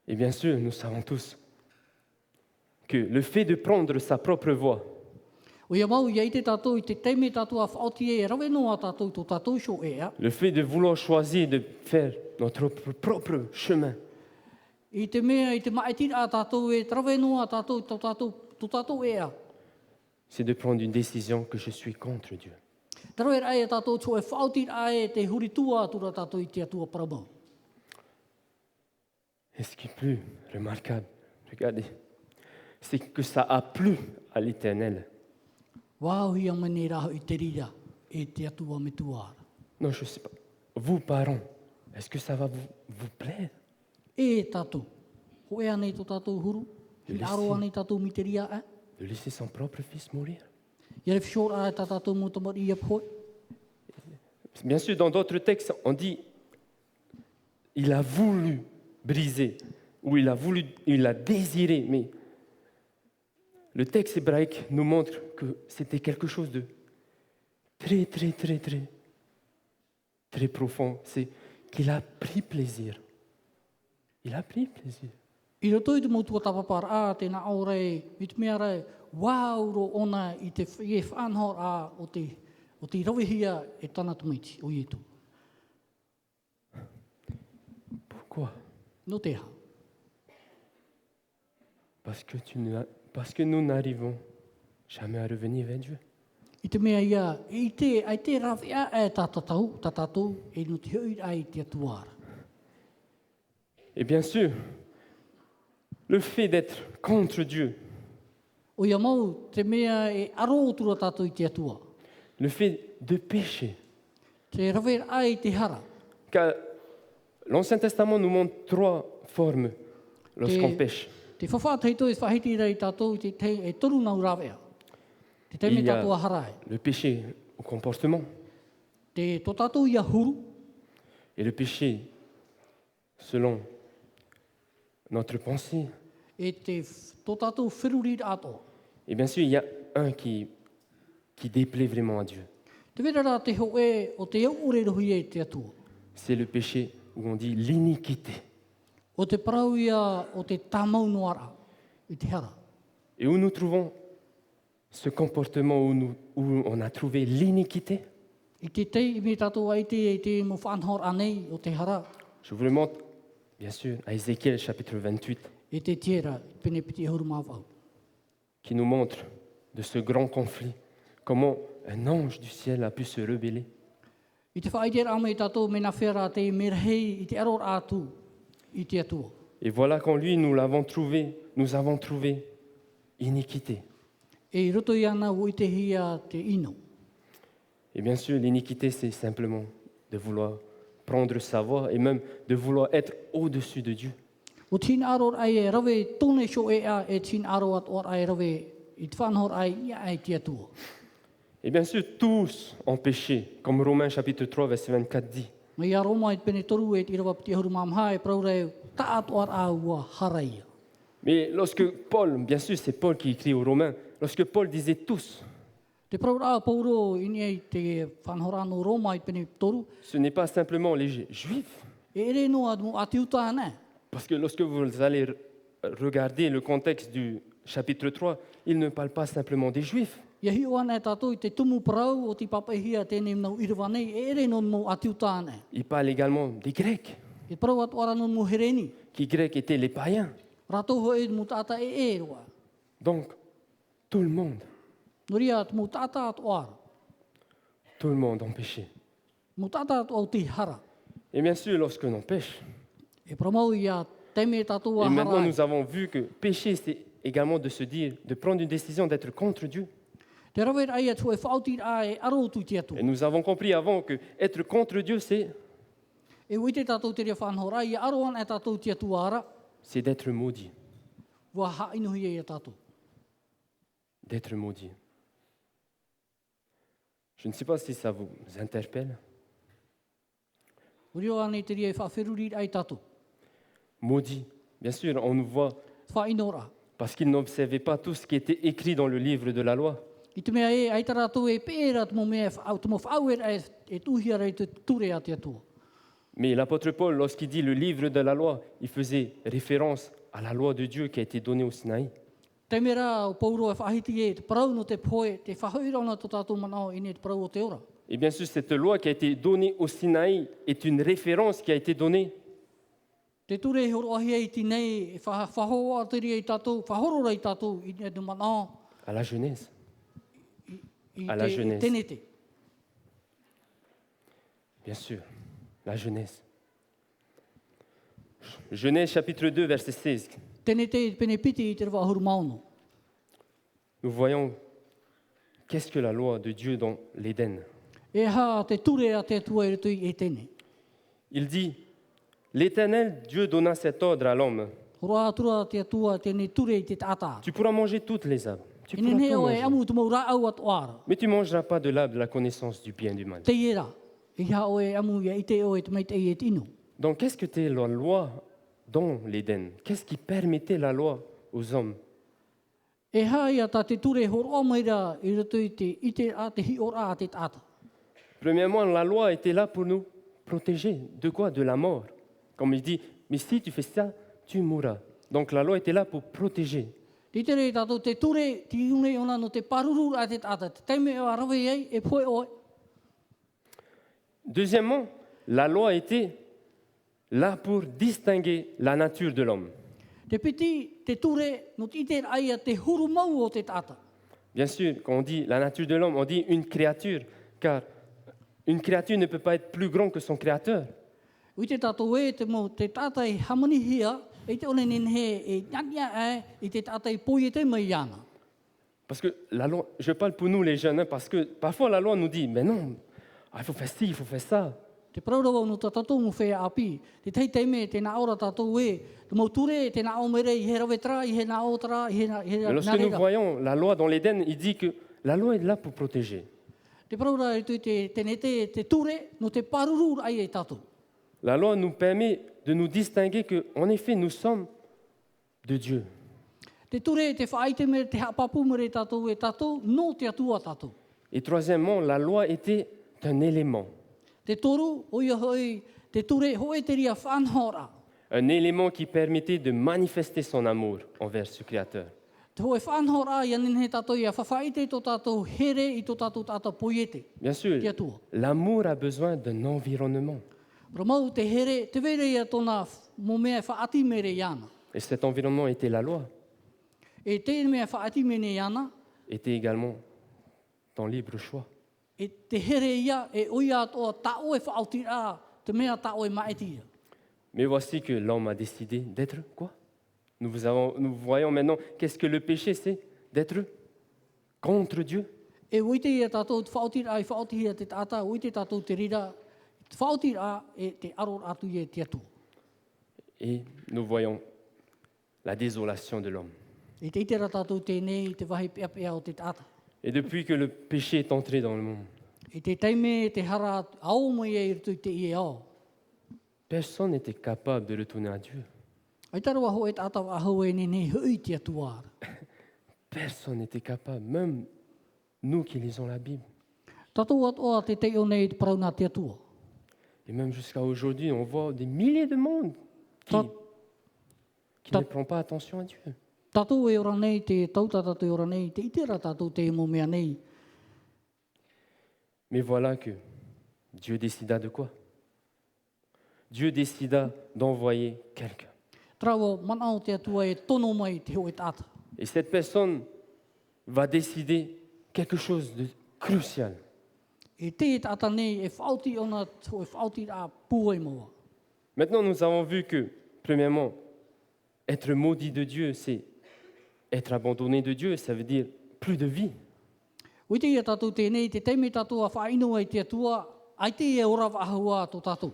Et bien sûr, nous savons tous que le fait de prendre sa propre voie, O ia mau, ia i te tātou, i te teime tātou a whaoti e rawe noa tātou tō tātou sho ea. le fait de vouloir choisir de faire notre propre chemin, I te mea, i te maitira a tātou e rawe noa tātou tō tātou ea. c'est de prendre une décision que je suis contre Dieu. Taro e rai e tātou tō e whaotira e te huritua atura tātou i te atua paramau. Et ce qui est plus remarquable, regardez, c'est que ça a plu à l'Éternel. Wāhui a mani raho i te rira e te atua me tuara. Non, je ne sais pas. Vous, parents, est-ce que ça va vous plaire? E tātou. Ho e anei tō tātou huru. I Laissez. aro anei tātou mi te ria e. De laisser son propre fils mourir? Ia re whishora e tā tātou mo tamari ia poi. Bien sûr, dans d'autres textes, on dit il a voulu briser, ou il a désiré, mais le texte hébraïque nous montre que c'était quelque chose de très, très, très, très, très profond. C'est qu'il a pris plaisir. Il a pris plaisir. I roto i te motua tapapara a tēnā aurei, i te mea rei, wāuro ona i te e whanhor a o te rawihia e tana tumaiti o ietu. Pourquoi? No te ha. Parce que nous n'arrivons jamais à revenir vers Dieu. I te mea ia, ai te rawhia e tā tātou, e no te hui ai te atuara. Et bien sûr, le fait d'être contre Dieu, O ia mau, te mea e aro tura tātou i te atua. le fait de pécher, Te rawera ai te hara. car l'Ancien Testament nous montre 3 formes lorsqu'on pêche. Te whawhāteito e whahiti rei tātou i te e toru nau rawea. Te te me Il y a tātou a harai. le péché au comportement Te tō tātou ia huru, et le péché selon notre pensée. e te tō tātou whiruri ato. Et bien sûr, il y a un qui déplaît vraiment à Dieu. Te vera rā te ho e o te au ore rohi e te atua. C'est le péché où on dit l'iniquité. O te parau ia o te tāmau noara i te hara. Et où nous trouvons ce comportement où on a trouvé l'iniquité. I te te i me tātou ai te mo whanhor anei o te hara. Je vous le montre, bien sûr, à Ézéchiel chapitre 28, E te tiera, pene piti e huru mawau. qui nous montre de ce grand conflit, comment un ange du ciel a pu se rebeller. I te whaidera ame tātou me na whera te merhei i te aror atu i te atua. Et voilà qu'en lui, nous avons trouvé iniquité. E i roto i ana o i te hia te ino. Et bien sûr, l'iniquité, c'est simplement de vouloir prendre sa voix et même de vouloir être au-dessus de Dieu. O tina aror ai e rawe tōne sho e a e tina aror at or ai rawe i te whanhor ai ia ai te atua. Et bien sûr, tous ont péché, comme Romains chapitre 3, verset 24 dit. Ma ia Roma i te pene toru e te irawa piti e huru mamha e praureu ta atu ar a ua haraia. Mais lorsque Paul, bien sûr, c'est Paul qui écrit aux Romains, lorsque Paul disait tous, Te praura pauro ini ai te whanhorano Roma i te pene toru. ce n'est pas simplement les Juifs. E ere noa mo atiuta ana. Parce que lorsque vous allez regarder le contexte du chapitre 3, il ne parle pas simplement des Juifs. Ia hi o ana e tātou i te tumu parau o te papahia tēnei nau irawa nei. E ere non mo atiuta ana. Il parle également des Grecs, E parau atu ara non mo hereni. qui Grecs étaient les païens. Rato ho e mo tata e e roa. Donc, tout le monde Noria atu mo tata atu ara. ont péché. Mo tata atu au te hara. Et bien sûr, lorsque l'on pêche, E pramau ia teme tātou a et maintenant hara. nous avons vu que pécher, c'est également de se dire, de prendre une décision d'être contre Dieu. Te rawera ai atu e whauti a e aro tu te atu. Et nous avons compris avant que être contre Dieu, c'est E ui te tātou te rea whanhora, i aro ana e tātou te atu ara. d'être maudit. Wa ha inuhi e tātou. D'être maudit. Je ne sais pas si ça vous interpelle. Urio ane te rea e whawheruri ai tātou. Maudit. Bien sûr, on nous voit Whainora. parce qu'ils n'observaient pas tout ce qui était écrit dans le livre de la loi. I te mea e, ai tā rātou e pēra tumo mea, tumo whauera e tuhia rei te ture a te atua. Mais l'apôtre Paul, lorsqu'il dit le livre de la loi, il faisait référence à la loi de Dieu qui a été donnée au Sinaï. Te mera o pauro e whahiti e, te parau no te poe, te whahoira ona tō tātou manao ine te parau o te ora. Et bien sûr, cette loi qui a été donnée au Sinaï est une référence qui a été donnée Te ture he horo ahi e tinei, e whahoa te rea i tātou, whahorora i tātou ine te manao. à la Genèse. I À la Genèse. tenete. Bien sûr, la Genèse. Genèse chapitre 2, verset 16. Tenete i pene piti i te rewa huru maono. Nous voyons qu'est-ce que la loi de Dieu dans l'Éden. E ha te ture a te atua e retu i e tene. Il dit, l'Éternel Dieu donna cet ordre à l'homme. Hora atura te atua tene ture i te tata. Tu pourras manger toutes les arbres. Tu Ine pourras tout neo e manger. amu tumo ra au at oara. Mais tu ne mangeras pas de l'arbre de la connaissance du bien et du mal. Te iera. I ha o e amu ia i te o e te meit e tino. Donc, qu'est-ce que était la loi dans l'Éden? Qu'est-ce qui permettait la loi aux hommes? E ha ia ta te ture horo o maira i retu i te a te hi ora a te tata. Premièrement, la loi était là pour nous protéger. De quoi? De la mort. Comme il dit, mais si tu fais ça, tu mourras. Donc la loi était là pour protéger. Ti tere i tātou te ture, ti une ona no te paruru a te tata. Te teime o a rawe ei, e poe oe. Deuxièmement, la loi était là pour distinguer la nature de l'homme. Te piti, te ture, no te iter ai a te huru mau o te tata. Bien sûr, quand on dit la nature de l'homme, on dit une créature, car une créature ne peut pas être plus grande que son créateur. Ui te tātou e te mo te tātai hamanihia, e te one nin he e nyanya i te tātai poi e te mai ana. Parce que la loi, je parle pour nous les jeunes, hein, parce que parfois la loi nous dit, mais non, il faut faire ci, il faut faire ça. Te praurawa no ta tātou mo whea api, te tei teime te nā ora tātou e, te mau ture te nā o mere i he rawetra, i he nā o tara, i he Mais lorsque nous voyons la loi dans l'Éden, il dit que la loi est là pour protéger. Te praura e tui te nete, te ture, no te paruru ai e tātou. La loi nous permet de nous distinguer qu'en effet, nous sommes de Dieu. Te ture te whaite mere, te hapapu mere tātou e tātou, no te atua tātou. Et troisièmement, la loi était un élément. Te toru, oia hoi, te ture, hoi te ria whanhora. Un élément qui permettait de manifester son amour envers ce Créateur. Te hoi whanhora i anin he tātou ia whawhaite tō tātou here i tō tātou tātou poiete. Bien sûr, Te atua. l'amour a besoin d'un environnement. Ramau te here, te vere ia tōna mo mea whaati mere iana. Et cet environnement était la loi, E te mea whaati mere iana, était également ton libre choix. e te here ia e oia toa tao e whaauti a, te mea tao e maetia. Mais voici que l'homme a décidé d'être quoi? Nous voyons maintenant qu'est-ce que le péché, c'est d'être contre Dieu. E uite ia tātou te whaauti a, e whaauti ia te tāta, uite tātou te rira, te whaauti a e te aror atu i e te atua. Et nous voyons la désolation de l'homme. E te itera tātou tēnei, te wahi pia pia o te tāta. Et depuis que le péché est entré dans le monde, E te teime te hara au mai e irtu te ie ao. personne n'était capable de retourner à Dieu. Ai tarawa ho e tāta ahau e nene hui te atua. Personne n'était capable, même nous qui lisons la Bible. Tātou atoa te te o nei te parauna te atua. Et même jusqu'à aujourd'hui, on voit des milliers de monde qui Ta- ne prend pas attention à Dieu. Tātou e ora nei, te tautata te ora nei, te itera tātou te mo mea nei. Mais voilà que Dieu décida de quoi? Dieu décida d'envoyer quelqu'un. Trawa manao te atua e tono mai te ho e tāta. Et cette personne va décider quelque chose de crucial. E te tāta nei e whauti ona, ho e whauti a pūai moa. Maintenant, nous avons vu que, premièrement, être maudit de Dieu, c'est être abandonné de Dieu, ça veut dire plus de vie. Uite ia tātou tēnei, te teime tātou a whainua i te atua, ai te e ora wahua tō tātou.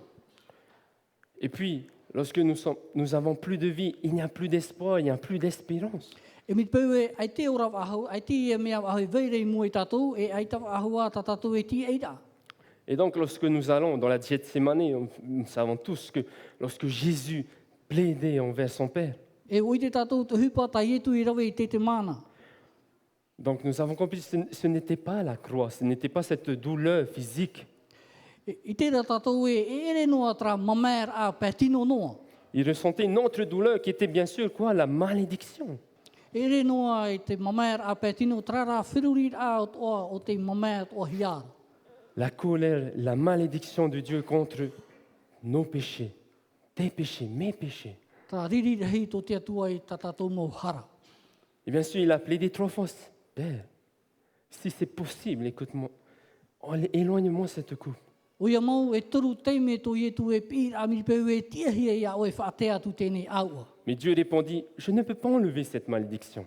Et puis, lorsque nous avons plus de vie, il n'y a plus d'espoir, il n'y a plus d'espérance. E mit peu e, ai te ora wahau, ai te e mea wahau veire i mua i tātou, e ai ta wahua tā tātou e ti eira. Et donc, lorsque nous allons dans la Gethsémane, nous savons tous que lorsque Jésus plaidait envers son Père, E uite tātou te hupa tai etu i rawe i te mana. donc nous avons compris que ce n'était pas la croix, ce n'était pas cette douleur physique. I tērā tātou e ere noa tra mamer a pētino noa. Il ressentait une autre douleur qui était bien sûr quoi? La malédiction. Ere noa i te mamer a pētino tra rā whiruri a o te mamer o hiara. La colère, la malédiction de Dieu contre nos péchés, tes péchés, mes péchés. Tā riri rahi tō te atua i tā tātou mō hara. Et bien sûr, il a plaidé 3 fois. Père, si c'est possible, écoute-moi, éloigne-moi cette coupe. O ia mau e toru teime tō ietu e pīr a miripeu e tiahia ia o e whaatea tu tēnei aua. Mais Dieu répondit, je ne peux pas enlever cette malédiction.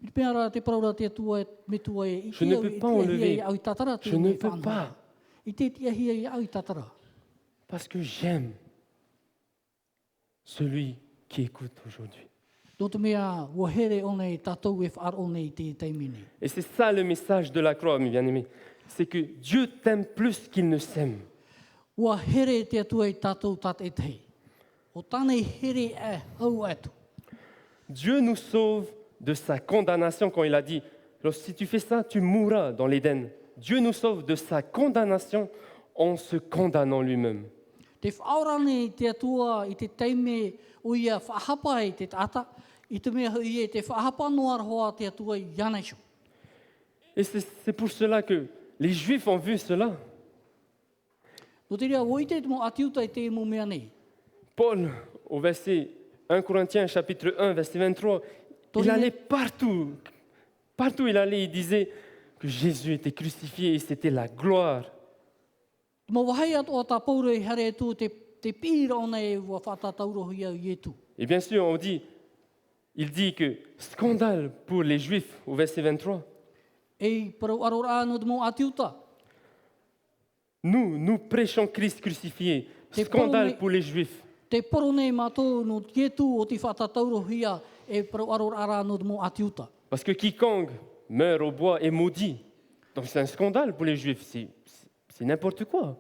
Miripea te praura te atua e metua e i Je ne tiau peux i pas tiahia enlever. i au i tatara Je ne tēnei peux whanhara. pas. I te tiahia i au i tatara. Parce que j'aime celui qui écoute aujourd'hui. Tō te mea ua here o nei tātou e whaar o nei te teimine. Et c'est ça le message de la croix, mes bien-aimés. C'est que Dieu t'aime plus qu'il ne s'aime. Ua here te atua i tātou tat e tei. O tānei here e hau atu. Dieu nous sauve de sa condamnation quand il a dit, si tu fais ça, tu mourras dans l'Éden. Dieu nous sauve de sa condamnation en se condamnant lui-même. Te whaorane te atua i te teime o ia whahapa i te tata, i te mea hui e te whahapa noar hoa te atua i Yaneshu. Et c'est pour cela que les Juifs ont vu cela. No te rea, o i te mo atiuta i te mo mea nei. Paul, au verset 1 Corinthiens chapitre 1, verset 23, il allait partout. Partout il allait, il disait que Jésus était crucifié et c'était la gloire. Mo wahai atu o tā paure i hare tu te te pīra o nei ua whātataurohi au i etu. Et bien sûr, il dit que scandale pour les Juifs au verset 23. E parau arora no te mo atiuta. Nous prêchons Christ crucifié. C'est Scandale pour pour les Juifs. Te poro nei mātou no te etu o te whātataurohia e parau arora no te mo atiuta. Parce que quiconque meurt au bois est maudit. Donc c'est un scandale pour les Juifs. C'est n'importe quoi.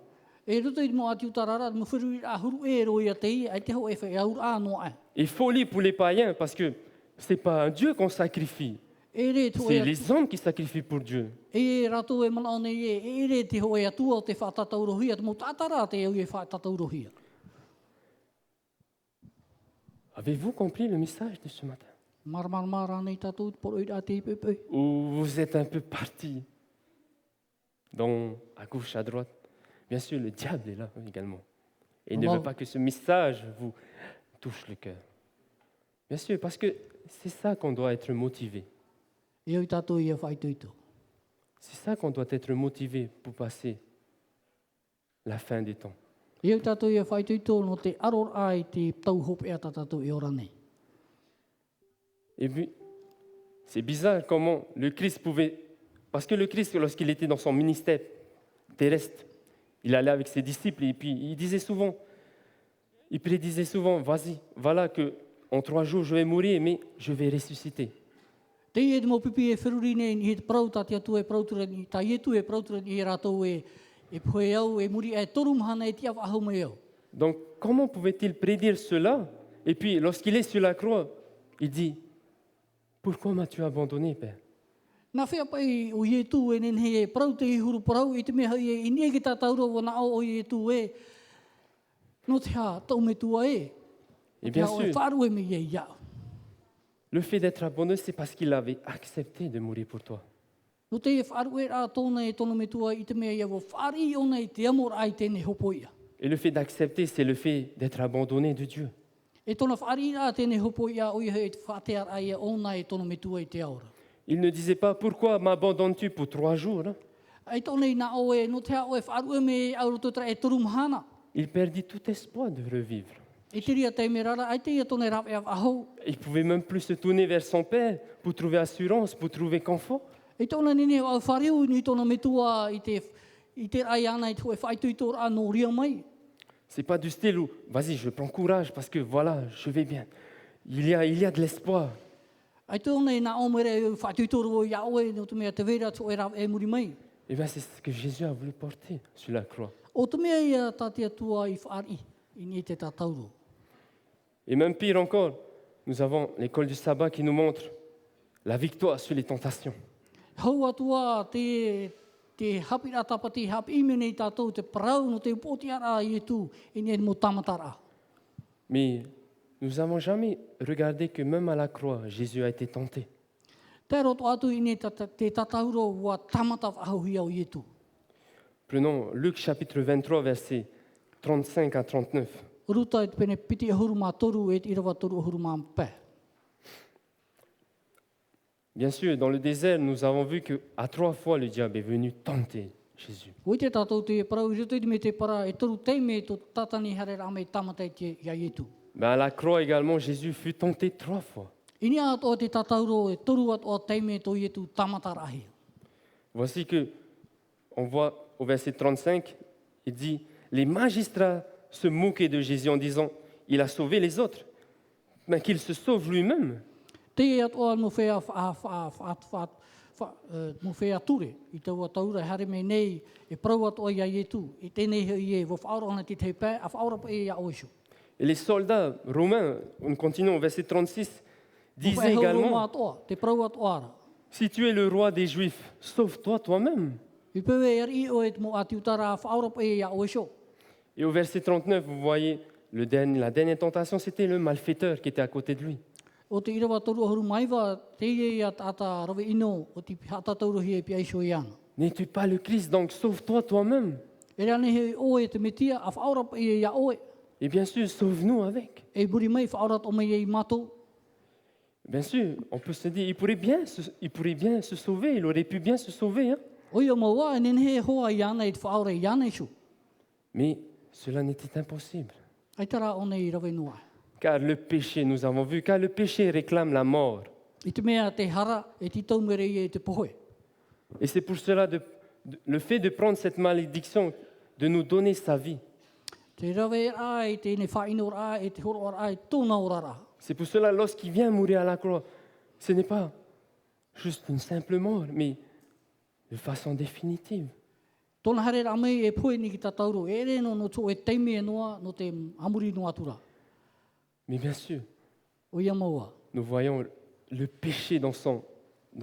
E ruto i te mo atiuta rara, mo whiru i a huru e roi a te i, ai te ho e whai aur ānoa e. Et folie pour les païens parce que c'est pas un Dieu qu'on sacrifie. E re te C'est hoe les hommes qui sacrifient pour Dieu. e rato e mana nei e re te hoe atua o te whātataurohia, te mo tātara te au e whātataurohia. Avez-vous compris le message de ce matin? Mara nei tātou, poro i rā te i pepe. Ou vous êtes un peu parti à gauche, à droite? Bien sûr, le diable est là également. Et il ne veut pas que ce message vous touche le cœur. Bien sûr, parce que c'est ça qu'on doit être motivé. E au tātou i a whaituito. C'est ça qu'on doit être motivé pour passer la fin des temps. E au tātou i a whaituito no te aror ai te tauhop e a tātou i ora nei. Et puis, c'est bizarre comment le Christ pouvait... Parce que le Christ, lorsqu'il était dans son ministère terrestre, il allait avec ses disciples et puis il prédisait souvent, vas-y, voilà que en 3 jours je vais mourir, mais je vais ressusciter. Te e te mo pipi e whiruri nei ni he te parau tāti atu e parautura ni, tā ietu e parautura ni e rātou e poe au, e muri e torum hana e tia wahau mai au. Donc, comment pouvait-il prédire cela? Et puis, lorsqu'il est sur la croix, il dit, pourquoi m'as-tu abandonné, Père? Nā whea pai o ietu e nen he e parau te ihuru parau i te mea i e ini e ki tā tauro wana o ietu e no te ha tau me tua e. Et bien sûr, wharu e me e iau. le fait d'être abandonné, c'est parce qu'il avait accepté de mourir pour toi. No te e wharu e rā tōna e tono me tua i te mea ia wo whari o nei te amor ai tēne hopo ia. Et le fait d'accepter, c'est le fait d'être abandonné de Dieu. E tona whari rā tēne hopo ia o ia e te whatear ai e ona e tono me tua i te aura. Il ne disait pas, pourquoi m'abandonnes-tu pour 3 jours? Hein? Ai tōna i nā o e no te hao e wharu e me aurototra e torum hana. Il perdit tout espoir de revivre. E te ria te me rara, ai te ia tōna e rawe ahau. Il ne pouvait même plus se tourner vers son Père pour trouver assurance, pour trouver confort. E tōna nene au whareu ni tōna me tua i te ai ana i tō e whaitu i tōra anō ria mai. C'est pas du style où, vas-y, je prends courage parce que voilà, je vais bien. Il y a de l'espoir. Ai tōna i nā omere e whaitu i tōra o ia oe, no te mea te vera tō e rawe e muri mai. Et bien, c'est ce que Jésus a voulu porter sur la croix. O te mea ia tātia tua i whaari, i ni te tātauro. Et même pire encore, nous avons l'école du sabbat qui nous montre la victoire sur les tentations. Hau atua te hapira tapati hapi ime nei tātou te parau no te upoti ara i etu i ni mo tamatara. Mais nous n'avons jamais regardé que même à la croix, Jésus a été tenté. Te roto atu i ni te tātauro wa tamata whahauhia o i etu. Prenons Luc chapitre 23, versets 35 à 39. Ruta e te pene piti e huru mā toru e te irawa toru huru mā mpē. Bien sûr, dans le désert, nous avons vu qu'à 3 fois, le diable est venu tenter Jésus. O i te tātou te parau i ruto i me te para e toru teime tō tatani hare rame tamata i te ia etu. Mais à la croix également, Jésus fut tenté 3 fois. Ini ato te tātauro e toru ato teime tō i etu tamata rahi. Voici que on voit au verset 35, il dit, les magistrats se moquaient de Jésus en disant, il a sauvé les autres, mais qu'il se sauve lui-même. Te e atoa no whea ture, i taua taura hare me nei, e prau atoa ia ietu, i tēnei hei e, wo whaorana ti te pē, a whaorapa e ia oisho. Et les soldats romains, on continue au verset 36, disaient également, Te prau atoa ara. si tu es le roi des Juifs, sauve-toi toi-même. I peu e ari o e mo atiutara, a whaorapa e ia oisho. Et au verset 39, vous voyez, la dernière tentation, c'était le malfaiteur qui était à côté de lui. O te irawa toru ahuru maiwa, te ia tata rawe ino, o te hatatauruhi e pia iso i ana. N'es-tu pas le Christ, donc sauve-toi toi-même. E rane he oe te metia, a whaorapa e ia oe. Et bien sûr, sauve-nous avec. E muri mai whaorat o mai e i mato. Bien sûr, on peut se dire, il pourrait bien se sauver, il aurait pu bien se sauver. Hein? O ia maua, e nen he hoa i ana e te whaora i ana iso. Mais cela n'était impossible. Ai tara o nei rawe noa. Car le péché, nous avons vu, car le péché réclame la mort. I te mea te hara e ti taumere i e te pohoe. Et c'est pour cela le fait de prendre cette malédiction, de nous donner sa vie. Te rawe a e te ne whaino a e te horo a e tōna orara. C'est pour cela, lorsqu'il vient mourir à la croix, ce n'est pas juste une simple mort, mais de façon définitive. Tōna hare rā mei e poe ni ki ta tauro. E re no tō e teime e noa no te amuri no atura. Mais bien sûr, O ia maua. nous voyons le péché dans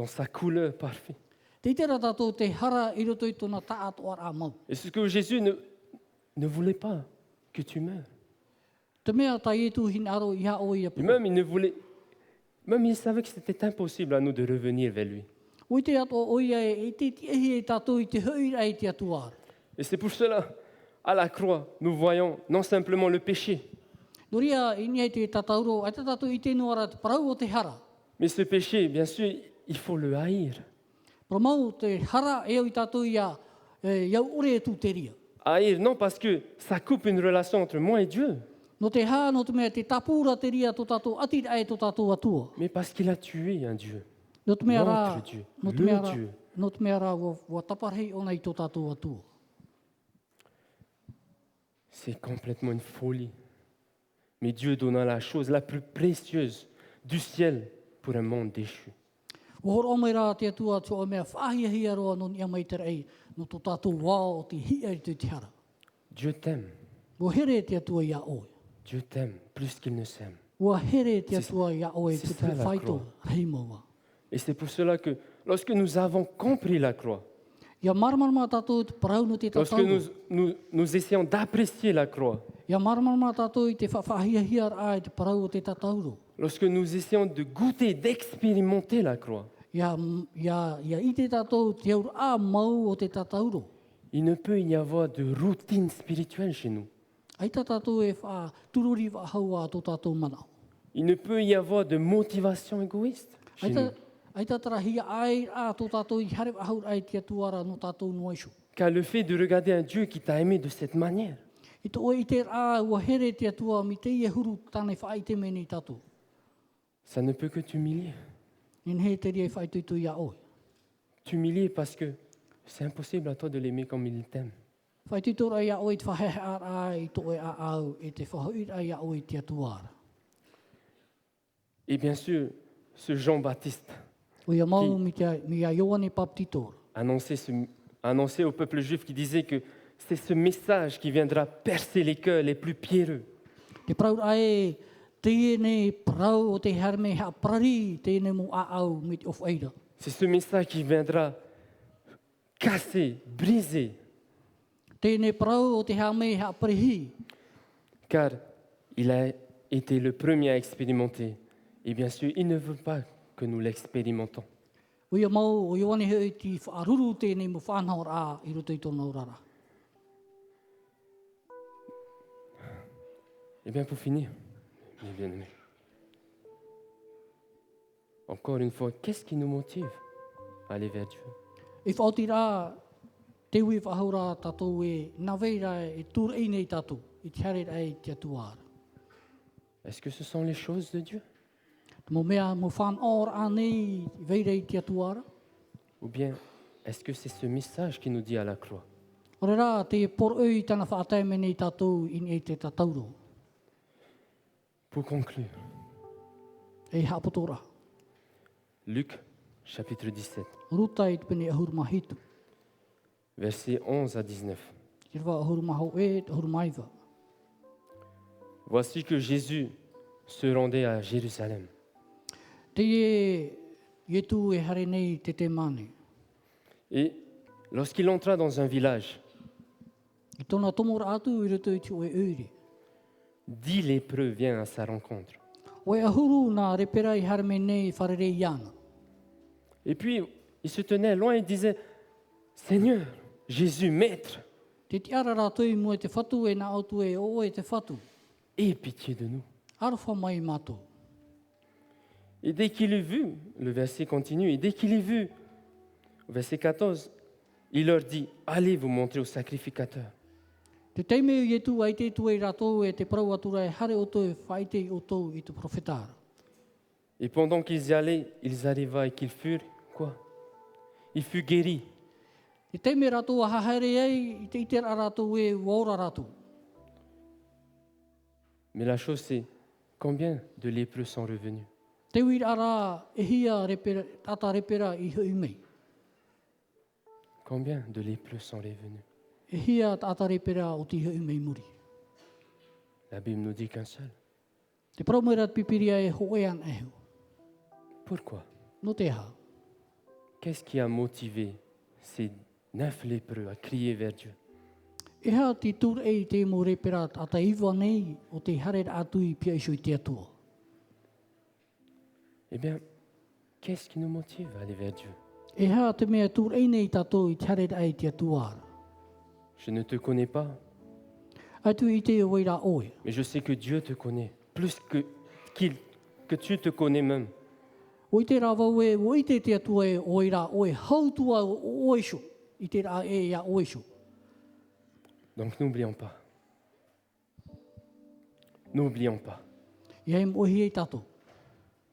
sa couleur parfaite. Te tera tātou te hara i roto i tōna taat o ara mau. Et c'est ce que Jésus ne voulait pas que tu meurs. Te mea ta ietu hin aro i hao i a Et poe. même il savait que c'était impossible à nous de revenir vers lui. O i te ato o ia e te ehi e tātou i te hauira e te atuara. Et c'est pour cela, à la croix, nous voyons non simplement le péché, Noria i ni e te tatauro, ai te tātou i te noara te parau o te hara. mais ce péché, bien sûr, il faut le haïr. Pero mau te hara e au i tātou ia iau ore e tū te ria. Haïr, non parce que ça coupe une relation entre moi et Dieu, No te hā, no te mea te tapura te ria tō tātou ati ai tō tātou atua. mais parce qu'il a tué un Dieu. No te mea rā, Notre Dieu, no te le mea rā, Dieu. no te mea rā, wa taparhei ona i tō tātou atua. C'est complètement une folie. Mais Dieu donna la chose la plus précieuse du ciel pour un monde déchu. O horo o mai rā te atua tō o mea whahia hia roa no ni amai te rei, no tō tātou wā o te hia i te hara. Dieu t'aime. Wo here te atua ia oe. Dieu t'aime plus qu'il ne s'aime. Ua here te C'est- atua ia oe c'est te ça, te la whaito croix. rei maua. Et c'est pour cela que lorsque nous avons compris la croix, Ia marmarama tātou te parau no te lorsque tātou. nous essayons d'apprécier la croix, Ia marmarama tātou i te whawhahia hia ai te parau o te tātauro. lorsque nous essayons de goûter, d'expérimenter la croix, Ia i te tātou te aur a mau o te tātauro. il ne peut y avoir de routine spirituelle chez nous. Ai tā tātou e wha tururi wa haua tō tātou manao. Il ne peut y avoir de motivation égoïste chez nous. Ai tā tara hia ai a tō tātou i hare wa haur ai te atuara no tātou nuaishu. Car le fait de regarder un Dieu qui t'a aimé de cette manière, I te oe i te rā ua here te atua mi te ia huru tāne whaai te meni tātou. ça ne peut que t'humilier. Nen he te ria whaai tuitu ia oe. T'humilier parce que c'est impossible à toi de l'aimer comme il t'aime. Whaai tuitu ra ia oe i te whahehe ar ai i te oe a au e te whahoir ai ia oe i te atuara. Et bien sûr, ce Jean-Baptiste O ia mau mi a Ioane Baptitor. annonçait au peuple juif qui disait que c'est ce message qui viendra percer les cœurs les plus pierreux. Te parau ai tēne parau o te herme ha parari tēne mo a au mi te of eira. C'est ce message qui viendra casser, briser, Tēne parau o te herme ha parihi. car il a été le premier à expérimenter. Et bien sûr, il ne veut pas que nous l'expérimentons. O ia mau o Ioane hei ti whaaruru tēne mo whanau rā i roto i tōna urara. Et bien pour finir, mes bien-aimés, encore une fois, qu'est-ce qui nous motive à aller vers Dieu? E whaoti rā, te ui whahau rā tātou e nawei rā e tūra i nei tātou, i te hare rā e te atuara. Est-ce que ce sont les choses de Dieu? Mo mea mo whan or a nei i veira i te atuara. Ou bien est-ce que c'est ce message qui nous dit à la croix? Ore rā, te e por i tana whaatai me nei tātou i nei te tātauro. Pour conclure, E hapotora. Luc chapitre 17, Ruta i te pene ahuru mahitu. versets 11 à 19. Ki rwa ahuru mahau e, ahuru maiva. Voici que Jésus se rendait à Jérusalem. Te e tu e hare nei te te mane. Et lorsqu'il entra dans un village, I tōna tomora atu i roto i te oe uri. 10 lépreux viennent à sa rencontre. O e ahuru nā repera i hare me nei wharere i ana. Et puis, il se tenait loin et disait, Seigneur, Jésus, Maître, Te te ara rā tui mua te whatu e nā autu e o e te whatu. aie pitié de nous. Arawha mai mātou. Et dès qu'il eut vu, le verset continue, et dès qu'il eut vu, au verset 14, il leur dit, allez vous montrer au sacrificateur. Te teime i tu ai te tu e rato e te parau atura e hare o to e whaite o to i tu profetara. Et pendant qu'ils y allaient, ils arriva et qu'ils furent, quoi? Ils furent guéris. Te teime rato a hahere ei i te itera rato e waura rato. Mais la chose c'est, combien de lépreux sont revenus? Te wira ara e hia repera, tata repera i hui mei. Combien de lépreux sont revenus? E hia tata repera o ti hui mei muri. La Bible nous dit qu'un seul. Te parau mai rat pipiria e hoean ehu. Pourquoi? No te ha. Qu'est-ce qui a motivé ces 9 lépreux à crier vers Dieu? E ha ti tur e te mo repera tata iwa nei o te hare atu i pia iso i te atua. Eh bien, qu'est-ce qui nous motive à aller vers Dieu? E ha te mea tur e nei tato i te hare ai te atua. Je ne te connais pas, Atu i te oira oe. mais je sais que Dieu te connaît, plus que tu te connais même. O i te rawa e, o i te atua e oira oe, hautua o oiso. I te ra e ia oiso. Donc n'oublions pas. N'oublions pas I he mohi e tato.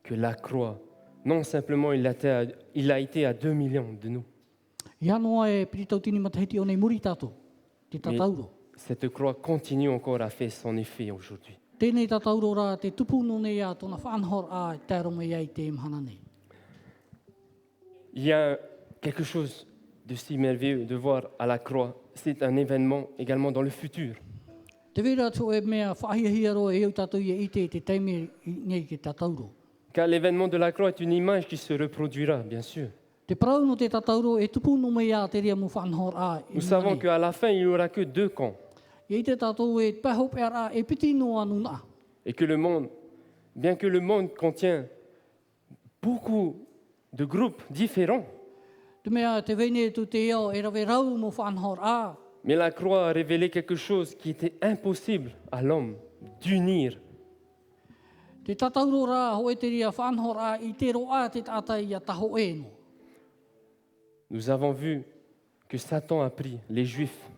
que la croix, non simplement il a été à 2 millions de nous, I anoa e piritau tini matahiti o nei muri tato. Te tatauro. cette croix continue encore à faire son effet aujourd'hui. Tēnei tatauro rā te tupu no nei a tona whanhor a te aronga iai te mhana nei. Il y a quelque chose de si merveilleux de voir à la croix. C'est un événement également dans le futur. Te vera tō e mea whahiahia roa e au tatou i te teime nei ke tatauro. Car l'événement de la croix est une image qui se reproduira, bien sûr. Te parau no te tatauro e tupu no mei a te rea mu whanhor a i Nous savons qu'à la fin, il n'y aura que 2 camps. I te tatou e pahop a e piti no anuna. Et que le monde, bien que le monde contient beaucoup de groupes différents, Te mea te vene tu te eo e rawe rau mo whanhor a. mais la croix a révélé quelque chose qui était impossible à l'homme d'unir. Te tatauro rā hoe te rea whanhor a i te roa te tata i a taho e no. Nous avons vu que Satan a pris les Juifs,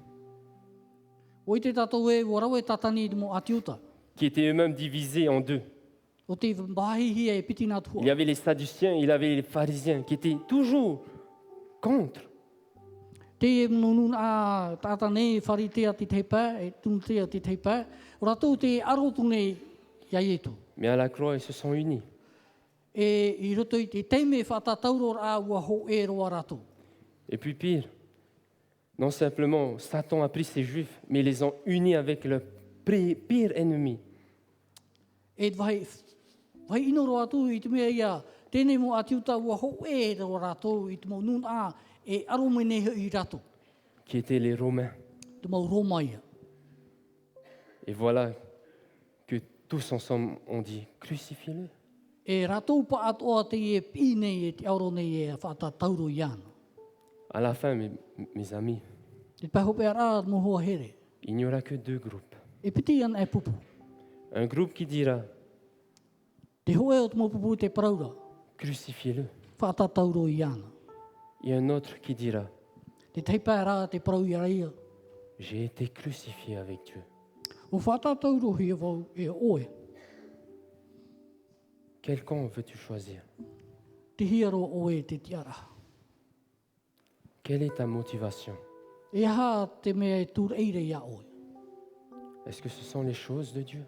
O i te tatou e warawe tatani mo atiuta. qui étaient eux-mêmes divisés en 2. O te mahihia e piti nā Il y tua. avait les Sadduciens, il y avait les pharisiens, qui étaient toujours contre. Te e mnonun a tata nei wharitea te teipa, e tunutea te teipa. O ratou te arotu nei iai etu. Mais à la croix, ils se sont unis. E i roto i te teime whatatauro rā ua ho e roa ratou. Et puis pire, non simplement Satan a pris ces Juifs, mais ils les ont unis avec leur pire ennemi. E vai ino roa atu i te mea ia, tēnei mo atiuta ua ho e roa ratou i te mo nun a, e aro me nei i ratou. Qui étaient les Romains. Te mau Roma ia. Et voilà que tous ensemble ont dit, crucifiez-le. E ratou pa atoa te e pi nei e te auro nei e whatatauro i ana. À la fin, mes amis, Te pahope ara mo hoa here. il n'y aura que 2 groupes. E piti ana e pupu. Un groupe qui dira, Te hoe o te mo pupu te paraura. crucifiez-le. Whatatauro i ana. Et un autre qui dira, Te teipa ara te parau i raia. j'ai été crucifié avec Dieu. O whatatauro hi vau e oe. Quel camp veux-tu choisir? Te hiaro oe te tiara. Quelle est ta motivation? E ha te mea e tur eire ia oe. Est-ce que ce sont les choses de Dieu?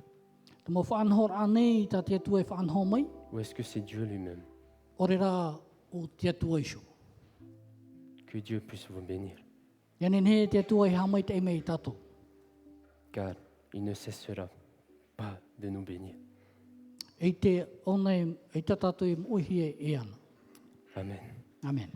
Te mo whanhor anei ta te atua e whanhor mai. Ou est-ce que c'est Dieu lui-même? Ore rā o te atua iso. Que Dieu puisse vous bénir. Ianen he te atua i hamai te eme i tato. Car il ne cessera pas de nous bénir. E te one, e te tato i mohi e ana. Amen. Amen.